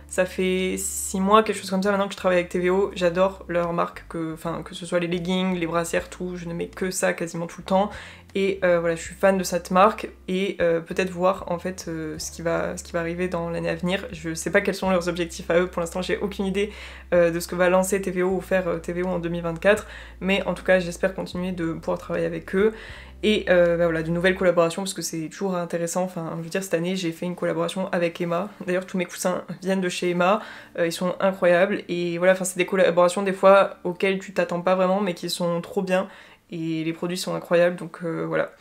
ça fait 6 mois, quelque chose comme ça maintenant que je travaille avec TVO. J'adore leur marque, que ce soit les leggings, les brassières, tout. Je ne mets que ça quasiment tout le temps. Et voilà, je suis fan de cette marque, et peut-être voir en fait ce qui va arriver dans l'année à venir. Je sais pas quels sont leurs objectifs à eux, pour l'instant j'ai aucune idée de ce que va lancer TVO ou faire TVO en 2024, mais en tout cas j'espère continuer de pouvoir travailler avec eux. Et voilà, de nouvelles collaborations, parce que c'est toujours intéressant. Enfin, je veux dire, cette année j'ai fait une collaboration avec Emma. D'ailleurs tous mes coussins viennent de chez Emma, ils sont incroyables, et voilà, c'est des collaborations des fois auxquelles tu t'attends pas vraiment, mais qui sont trop bien. Et les produits sont incroyables, donc voilà.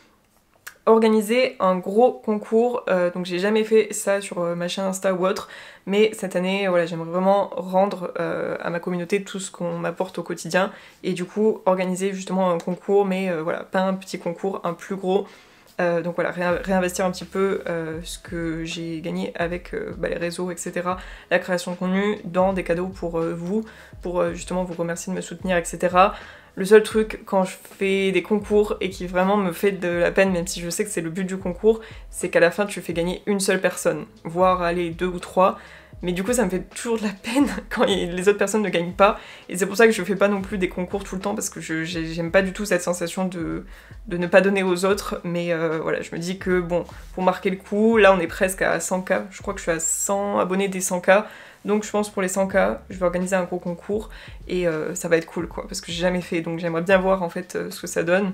Organiser un gros concours, donc j'ai jamais fait ça sur ma chaîne Insta ou autre, mais cette année, voilà, j'aimerais vraiment rendre à ma communauté tout ce qu'on m'apporte au quotidien, et du coup organiser justement un concours, mais voilà, pas un petit concours, un plus gros. Donc voilà, réinvestir un petit peu ce que j'ai gagné avec les réseaux, etc., la création de contenu, dans des cadeaux pour vous, pour justement vous remercier de me soutenir, etc. Le seul truc quand je fais des concours et qui vraiment me fait de la peine, même si je sais que c'est le but du concours, c'est qu'à la fin tu fais gagner une seule personne, voire aller 2 ou 3. Mais du coup ça me fait toujours de la peine quand les autres personnes ne gagnent pas, et c'est pour ça que je fais pas non plus des concours tout le temps, parce que j'aime pas du tout cette sensation de ne pas donner aux autres. Mais voilà, je me dis que bon, pour marquer le coup, là on est presque à 100K, je crois que je suis à 100 abonnés des 100K, donc je pense pour les 100K, je vais organiser un gros concours, et ça va être cool quoi, parce que j'ai jamais fait, donc j'aimerais bien voir en fait ce que ça donne.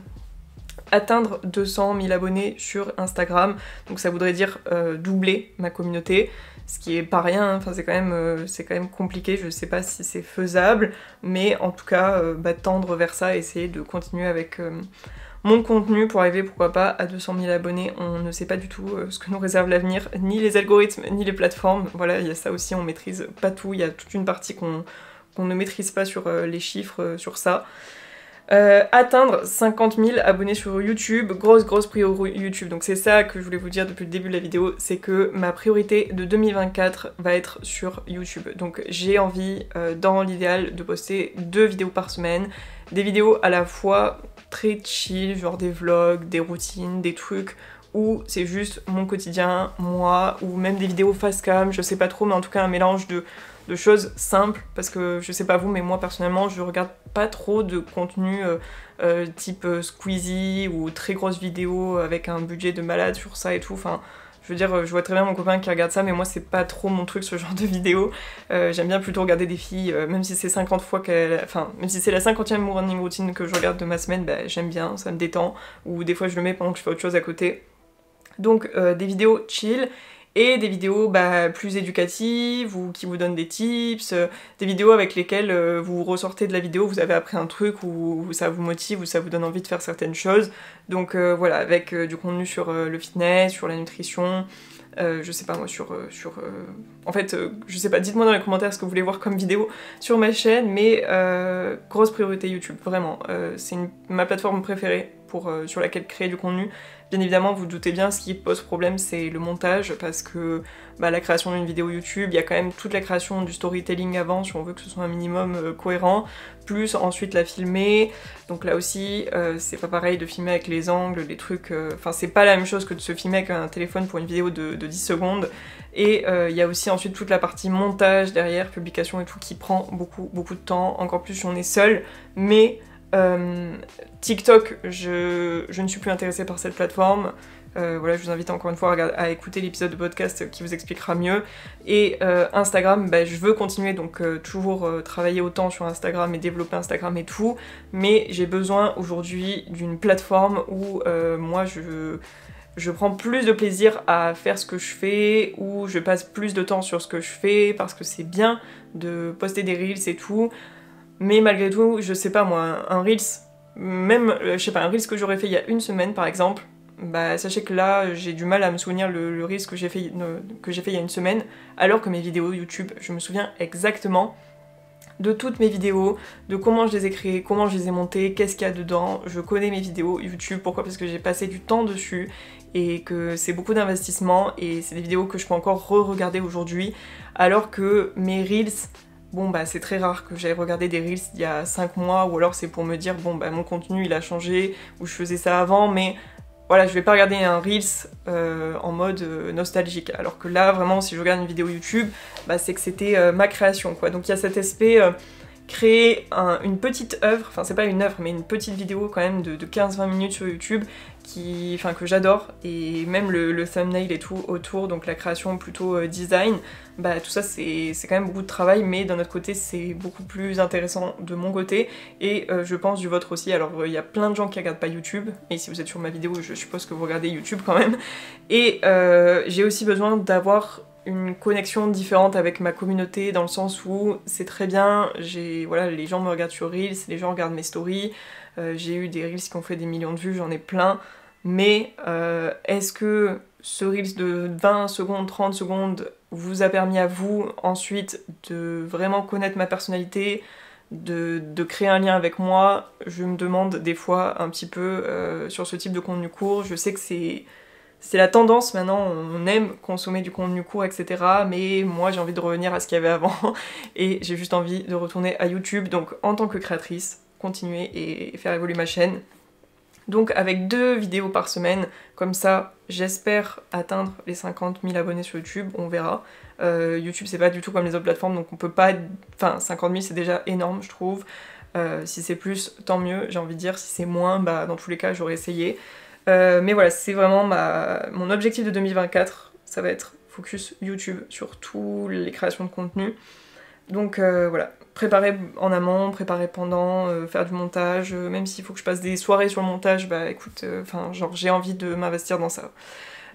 Atteindre 200 000 abonnés sur Instagram, donc ça voudrait dire doubler ma communauté, ce qui est pas rien, enfin c'est quand même compliqué, je sais pas si c'est faisable, mais en tout cas tendre vers ça, essayer de continuer avec mon contenu pour arriver pourquoi pas à 200 000 abonnés. On ne sait pas du tout ce que nous réserve l'avenir, ni les algorithmes, ni les plateformes, voilà, il y a ça aussi, on maîtrise pas tout, il y a toute une partie qu'on ne maîtrise pas sur les chiffres, sur ça. Atteindre 50 000 abonnés sur YouTube, grosse prio YouTube. Donc c'est ça que je voulais vous dire depuis le début de la vidéo, c'est que ma priorité de 2024 va être sur YouTube. Donc j'ai envie, dans l'idéal, de poster 2 vidéos par semaine, des vidéos à la fois très chill, genre des vlogs, des routines, des trucs où c'est juste mon quotidien, moi, ou même des vidéos face cam, je sais pas trop, mais en tout cas un mélange de choses simples, parce que je sais pas vous, mais moi personnellement je regarde pas trop de contenu type Squeezie ou très grosses vidéos avec un budget de malade sur ça et tout, enfin je veux dire, je vois très bien mon copain qui regarde ça, mais moi c'est pas trop mon truc ce genre de vidéo. J'aime bien plutôt regarder des filles, même si c'est 50 fois qu'elle... Enfin, même si c'est la 50e morning routine que je regarde de ma semaine, bah, j'aime bien, ça me détend, ou des fois je le mets pendant que je fais autre chose à côté. Donc des vidéos chill, et des vidéos plus éducatives ou qui vous donnent des tips, des vidéos avec lesquelles vous ressortez de la vidéo, vous avez appris un truc ou ça vous motive ou ça vous donne envie de faire certaines choses. Donc voilà, avec du contenu sur le fitness, sur la nutrition, je sais pas moi, en fait, je sais pas, dites-moi dans les commentaires ce que vous voulez voir comme vidéo sur ma chaîne, mais grosse priorité YouTube, vraiment. C'est ma plateforme préférée sur laquelle créer du contenu. Bien évidemment, vous doutez bien, ce qui pose problème, c'est le montage, parce que la création d'une vidéo YouTube, il y a quand même toute la création du storytelling avant, si on veut que ce soit un minimum cohérent, plus ensuite la filmer. Donc là aussi, c'est pas pareil de filmer avec les angles, les trucs... Enfin, c'est pas la même chose que de se filmer avec un téléphone pour une vidéo de 10 secondes. Et il y a aussi ensuite toute la partie montage derrière, publication et tout, qui prend beaucoup de temps, encore plus si on est seul, mais... TikTok, je ne suis plus intéressée par cette plateforme. Voilà, je vous invite encore une fois à écouter l'épisode de podcast qui vous expliquera mieux. Et Instagram, je veux continuer, donc toujours travailler autant sur Instagram et développer Instagram et tout, mais j'ai besoin aujourd'hui d'une plateforme où moi je prends plus de plaisir à faire ce que je fais, où je passe plus de temps sur ce que je fais, parce que c'est bien de poster des reels et tout. Mais malgré tout, je sais pas moi, un Reels, même, je sais pas, un Reels que j'aurais fait il y a une semaine par exemple, sachez que là, j'ai du mal à me souvenir le Reels que j'ai fait il y a une semaine, alors que mes vidéos YouTube, je me souviens exactement de toutes mes vidéos, de comment je les ai créées, comment je les ai montées, qu'est-ce qu'il y a dedans, je connais mes vidéos YouTube, pourquoi ? Parce que j'ai passé du temps dessus, et que c'est beaucoup d'investissement, et c'est des vidéos que je peux encore re-regarder aujourd'hui, alors que mes Reels... Bon c'est très rare que j'aille regarder des reels il y a 5 mois, ou alors c'est pour me dire bon mon contenu il a changé, ou je faisais ça avant, mais voilà, je vais pas regarder un reels en mode nostalgique, alors que là vraiment si je regarde une vidéo YouTube, c'est que c'était ma création quoi. Donc il y a cet aspect créer une petite œuvre, enfin c'est pas une œuvre mais une petite vidéo quand même de 15-20 minutes sur YouTube que j'adore, et même le thumbnail et tout autour, donc la création plutôt design, tout ça c'est quand même beaucoup de travail, mais d'un autre côté c'est beaucoup plus intéressant de mon côté, et je pense du vôtre aussi. Alors il y a plein de gens qui regardent pas YouTube, et si vous êtes sur ma vidéo je suppose que vous regardez YouTube quand même, et j'ai aussi besoin d'avoir une connexion différente avec ma communauté, dans le sens où c'est très bien, voilà, les gens me regardent sur Reels, les gens regardent mes stories, j'ai eu des Reels qui ont fait des millions de vues, j'en ai plein, mais est-ce que ce Reels de 20 secondes, 30 secondes vous a permis à vous ensuite de vraiment connaître ma personnalité, de créer un lien avec moi? Je me demande des fois un petit peu sur ce type de contenu court. Je sais que c'est la tendance maintenant, on aime consommer du contenu court, etc. Mais moi j'ai envie de revenir à ce qu'il y avait avant, et j'ai juste envie de retourner à YouTube. Donc en tant que créatrice, continuer et faire évoluer ma chaîne. Donc avec 2 vidéos par semaine, comme ça j'espère atteindre les 50 000 abonnés sur YouTube, on verra. YouTube c'est pas du tout comme les autres plateformes, donc on peut pas... Enfin 50 000 c'est déjà énorme je trouve. Si c'est plus, tant mieux, j'ai envie de dire. Si c'est moins, dans tous les cas j'aurais essayé. Mais voilà, c'est vraiment mon objectif de 2024, ça va être focus YouTube sur toutes les créations de contenu. Donc voilà, préparer en amont, préparer pendant, faire du montage, même s'il faut que je passe des soirées sur le montage, écoute, j'ai envie de m'investir dans ça.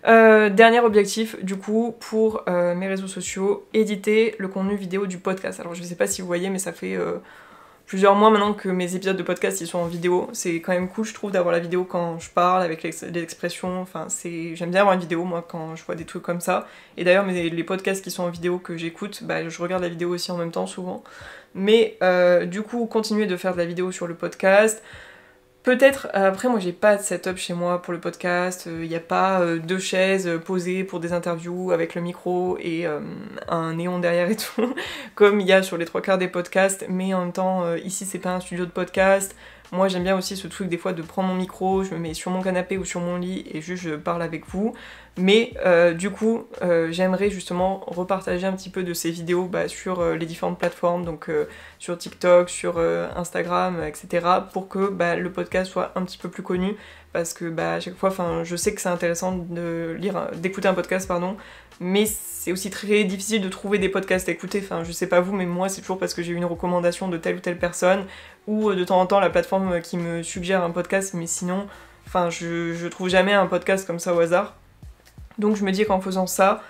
Dernier objectif du coup pour mes réseaux sociaux, éditer le contenu vidéo du podcast. Alors je sais pas si vous voyez, mais ça fait plusieurs mois maintenant que mes épisodes de podcast ils sont en vidéo. C'est quand même cool je trouve d'avoir la vidéo quand je parle avec les expressions, enfin j'aime bien avoir une vidéo moi quand je vois des trucs comme ça. Et d'ailleurs les podcasts qui sont en vidéo que j'écoute, bah je regarde la vidéo aussi en même temps souvent. Mais du coup continuer de faire de la vidéo sur le podcast. Peut-être, après moi j'ai pas de setup chez moi pour le podcast, il n'y a pas deux chaises posées pour des interviews avec le micro et un néon derrière et tout, comme il y a sur les 3/4 des podcasts, mais en même temps ici c'est pas un studio de podcast. Moi j'aime bien aussi ce truc des fois de prendre mon micro, je me mets sur mon canapé ou sur mon lit et juste je parle avec vous. Mais du coup j'aimerais justement repartager un petit peu de ces vidéos sur les différentes plateformes, donc sur TikTok, sur Instagram, etc. pour que le podcast soit un petit peu plus connu. Parce que à chaque fois, je sais que c'est intéressant d'écouter un podcast, pardon, mais c'est aussi très difficile de trouver des podcasts à écouter. Enfin, je sais pas vous, mais moi c'est toujours parce que j'ai eu une recommandation de telle ou telle personne, ou de temps en temps la plateforme qui me suggère un podcast, mais sinon, je trouve jamais un podcast comme ça au hasard. Donc je me dis qu'en faisant ça,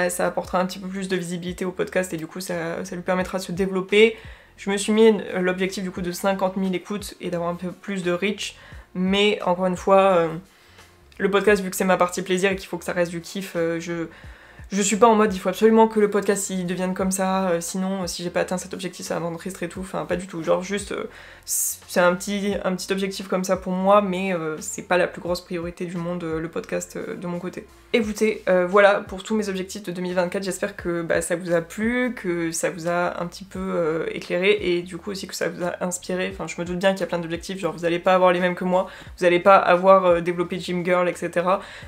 ça apportera un petit peu plus de visibilité au podcast et du coup ça lui permettra de se développer. Je me suis mis l'objectif du coup de 50 000 écoutes et d'avoir un peu plus de reach, mais encore une fois, le podcast vu que c'est ma partie plaisir et qu'il faut que ça reste du kiff, je suis pas en mode il faut absolument que le podcast il devienne comme ça, sinon si j'ai pas atteint cet objectif ça va me rendre triste et tout, enfin pas du tout, genre juste c'est un petit objectif comme ça pour moi, mais c'est pas la plus grosse priorité du monde le podcast de mon côté. Écoutez, voilà pour tous mes objectifs de 2024, j'espère que ça vous a plu, que ça vous a un petit peu éclairé et du coup aussi que ça vous a inspiré. Enfin je me doute bien qu'il y a plein d'objectifs, genre vous allez pas avoir les mêmes que moi, vous allez pas avoir développé Gym Girl, etc.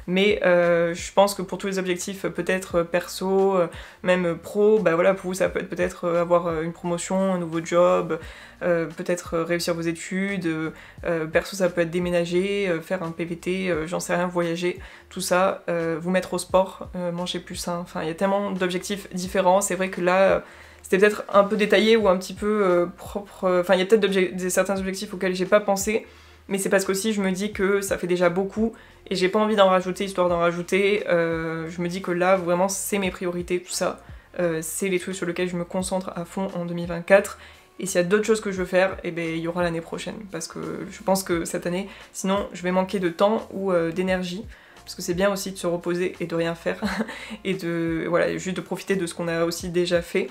Mais je pense que pour tous les objectifs peut-être perso, même pro, voilà pour vous ça peut être peut-être avoir une promotion, un nouveau job, peut-être réussir vos études, perso ça peut être déménager, faire un PVT, j'en sais rien, voyager, tout ça, vous mettre au sport, manger plus sain, enfin il y a tellement d'objectifs différents, c'est vrai que là c'était peut-être un peu détaillé ou un petit peu propre, enfin il y a peut-être certains objectifs auxquels j'ai pas pensé, mais c'est parce qu'aussi je me dis que ça fait déjà beaucoup et j'ai pas envie d'en rajouter histoire d'en rajouter, je me dis que là vraiment c'est mes priorités tout ça, c'est les trucs sur lesquels je me concentre à fond en 2024. Et s'il y a d'autres choses que je veux faire, il y aura l'année prochaine. Parce que je pense que cette année, sinon je vais manquer de temps ou d'énergie. Parce que c'est bien aussi de se reposer et de rien faire. Et juste de profiter de ce qu'on a aussi déjà fait.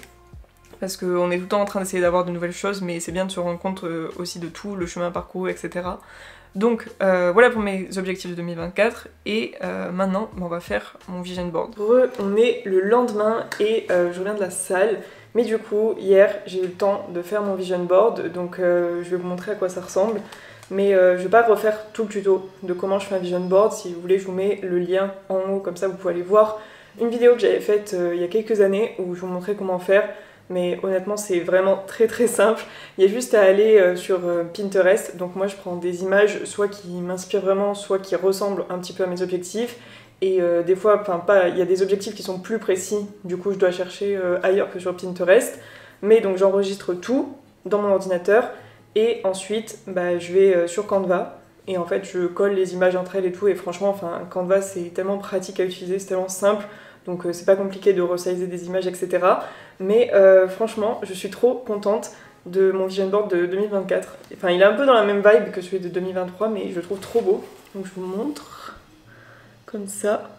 Parce qu'on est tout le temps en train d'essayer d'avoir de nouvelles choses, mais c'est bien de se rendre compte aussi de tout, le chemin parcouru, etc. Donc voilà pour mes objectifs de 2024. Et maintenant, on va faire mon vision board. On est le lendemain et je reviens de la salle. Mais du coup, hier, j'ai eu le temps de faire mon vision board, donc je vais vous montrer à quoi ça ressemble. Mais je vais pas refaire tout le tuto de comment je fais un vision board. Si vous voulez, je vous mets le lien en haut, comme ça vous pouvez aller voir une vidéo que j'avais faite il y a quelques années où je vous montrais comment faire. Mais honnêtement, c'est vraiment très très simple. Il y a juste à aller sur Pinterest. Donc moi, je prends des images soit qui m'inspirent vraiment, soit qui ressemblent un petit peu à mes objectifs. Et des fois, il y a des objectifs qui sont plus précis, du coup je dois chercher ailleurs que sur Pinterest. Mais donc j'enregistre tout dans mon ordinateur et ensuite je vais sur Canva et en fait je colle les images entre elles et tout. Et franchement, Canva c'est tellement pratique à utiliser, c'est tellement simple, donc c'est pas compliqué de resizer des images, etc. Mais franchement, je suis trop contente de mon vision board de 2024. Enfin, il est un peu dans la même vibe que celui de 2023, mais je le trouve trop beau. Donc je vous montre. Comme ça.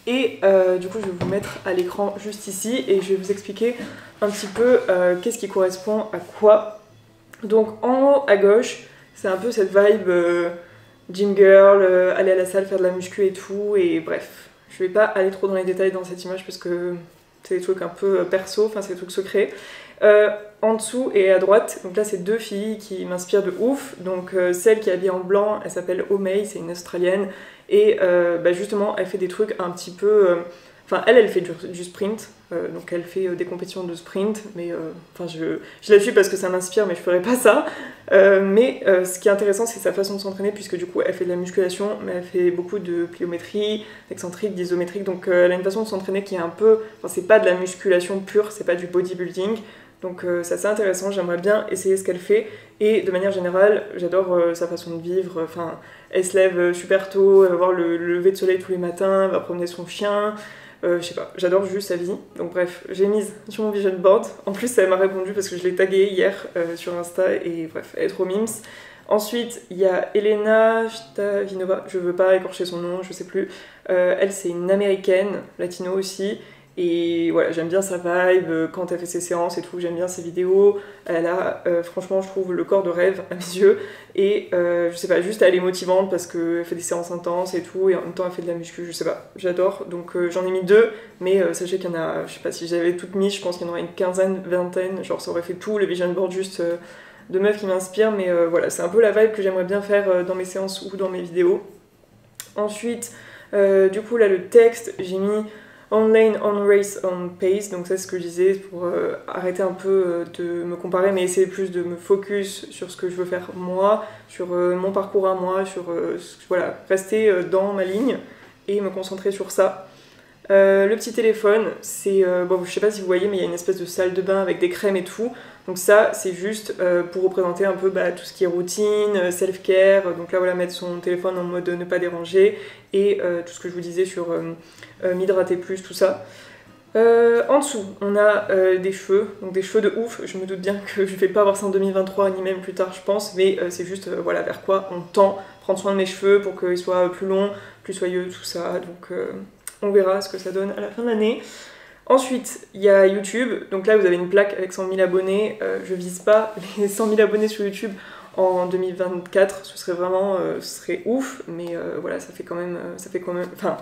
Et du coup je vais vous mettre à l'écran juste ici et je vais vous expliquer un petit peu qu'est-ce qui correspond à quoi. Donc en haut à gauche, c'est un peu cette vibe gym girl, aller à la salle, faire de la muscu et tout, et bref. Je vais pas aller trop dans les détails dans cette image parce que c'est des trucs un peu perso, enfin c'est des trucs secrets. En dessous et à droite, donc là c'est deux filles qui m'inspirent de ouf. Donc celle qui est habillée en blanc, elle s'appelle Omei, c'est une Australienne. Et justement, elle fait des trucs un petit peu... elle fait du sprint, donc elle fait des compétitions de sprint, mais je la suis parce que ça m'inspire, mais je ferais pas ça. Mais ce qui est intéressant, c'est sa façon de s'entraîner, puisque du coup, elle fait de la musculation, mais elle fait beaucoup de pliométrie, d'excentrique, d'isométrique, donc elle a une façon de s'entraîner qui est un peu... c'est pas de la musculation pure, c'est pas du bodybuilding, donc c'est assez intéressant, j'aimerais bien essayer ce qu'elle fait. Et de manière générale, j'adore sa façon de vivre, elle se lève super tôt, elle va voir le lever de soleil tous les matins, elle va promener son chien, Je sais pas, j'adore juste sa vie. Donc bref, j'ai mise sur mon vision board. En plus, elle m'a répondu parce que je l'ai taguée hier sur Insta et bref, elle est trop mimes. Ensuite, il y a Elena Shtavinova, je veux pas écorcher son nom, je sais plus. Elle, c'est une américaine, latino aussi. Et voilà, j'aime bien sa vibe, quand elle fait ses séances et tout, j'aime bien ses vidéos. Elle a, franchement, je trouve le corps de rêve à mes yeux. Et je sais pas, juste elle est motivante parce qu'elle fait des séances intenses et tout, et en même temps elle fait de la muscu, je sais pas, j'adore. Donc j'en ai mis 2, mais sachez qu'il y en a, je sais pas si j'avais toutes mis, je pense qu'il y en aurait une quinzaine, vingtaine, genre ça aurait fait tout le vision board juste de meufs qui m'inspirent, mais voilà, c'est un peu la vibe que j'aimerais bien faire dans mes séances ou dans mes vidéos. Ensuite, du coup là le texte, j'ai mis Online, on race, on pace, donc ça c'est ce que je disais pour arrêter un peu de me comparer, mais essayer plus de me focus sur ce que je veux faire moi, sur mon parcours à moi, sur voilà, rester dans ma ligne et me concentrer sur ça. Le petit téléphone, c'est, bon, je sais pas si vous voyez, mais il y a une espèce de salle de bain avec des crèmes et tout. Donc ça, c'est juste pour représenter un peu tout ce qui est routine, self-care. Donc là, voilà, mettre son téléphone en mode ne pas déranger. Et tout ce que je vous disais sur m'hydrater plus, tout ça. En dessous, on a des cheveux, donc des cheveux de ouf. Je me doute bien que je vais pas avoir ça en 2023, ni même plus tard, je pense. Mais c'est juste, voilà, vers quoi on tend, prendre soin de mes cheveux pour qu'ils soient plus longs, plus soyeux, tout ça. Donc on verra ce que ça donne à la fin de l'année. Ensuite, il y a YouTube. Donc là, vous avez une plaque avec 100 000 abonnés. Je vise pas les 100 000 abonnés sur YouTube en 2024. Ce serait vraiment, ce serait ouf. Mais voilà, ça fait quand même, enfin,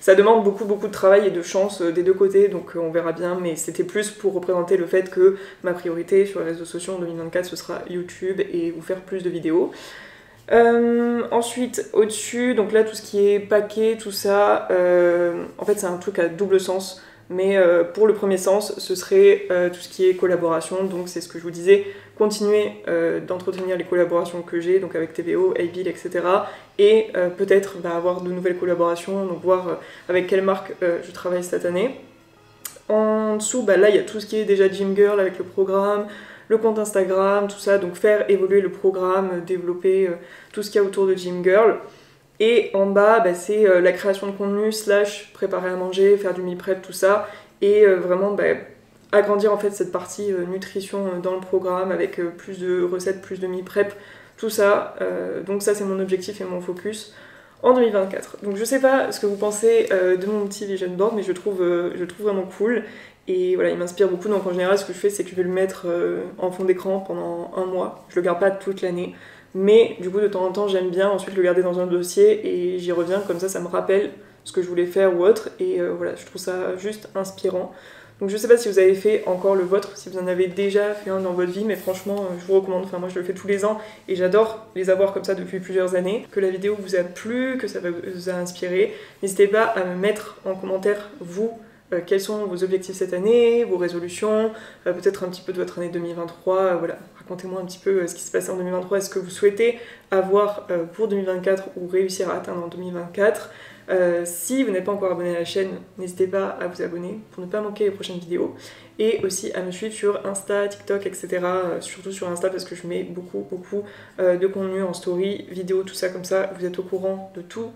ça demande beaucoup de travail et de chance des deux côtés. Donc on verra bien. Mais c'était plus pour représenter le fait que ma priorité sur les réseaux sociaux en 2024, ce sera YouTube et vous faire plus de vidéos. Ensuite, au-dessus, donc là, tout ce qui est paquet, tout ça, en fait, c'est un truc à double sens. Mais pour le premier sens, ce serait tout ce qui est collaboration, donc c'est ce que je vous disais, continuer d'entretenir les collaborations que j'ai, donc avec TVO, Abil, etc. Et peut-être avoir de nouvelles collaborations, donc voir avec quelle marque je travaille cette année. En dessous, là il y a tout ce qui est déjà Gym Girl avec le programme, le compte Instagram, tout ça, donc faire évoluer le programme, développer tout ce qu'il y a autour de Gym Girl. Et en bas, c'est la création de contenu / préparer à manger, faire du meal prep, tout ça. Et vraiment agrandir en fait cette partie nutrition dans le programme avec plus de recettes, plus de meal prep, tout ça. Donc ça c'est mon objectif et mon focus en 2024. Donc je sais pas ce que vous pensez de mon petit vision board, mais je trouve vraiment cool. Et voilà, il m'inspire beaucoup, donc en général ce que je fais c'est que je vais le mettre en fond d'écran pendant un mois. Je le garde pas toute l'année. Mais du coup de temps en temps j'aime bien ensuite le garder dans un dossier et j'y reviens, comme ça me rappelle ce que je voulais faire ou autre, et voilà, je trouve ça juste inspirant. Donc je sais pas si vous avez fait encore le vôtre, si vous en avez déjà fait un dans votre vie, mais franchement je vous recommande, enfin moi je le fais tous les ans et j'adore les avoir comme ça depuis plusieurs années. Que la vidéo vous a plu, que ça vous a inspiré, n'hésitez pas à me mettre en commentaire vous quels sont vos objectifs cette année, vos résolutions, peut-être un petit peu de votre année 2023, voilà, racontez-moi un petit peu ce qui s'est passé en 2023, est-ce que vous souhaitez avoir pour 2024 ou réussir à atteindre en 2024. Si vous n'êtes pas encore abonné à la chaîne, n'hésitez pas à vous abonner pour ne pas manquer les prochaines vidéos, et aussi à me suivre sur Insta, TikTok, etc. Surtout sur Insta parce que je mets beaucoup de contenu en story, vidéo, tout ça, comme ça vous êtes au courant de tout.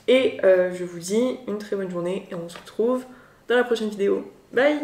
Et je vous dis une très bonne journée et on se retrouve dans la prochaine vidéo. Bye!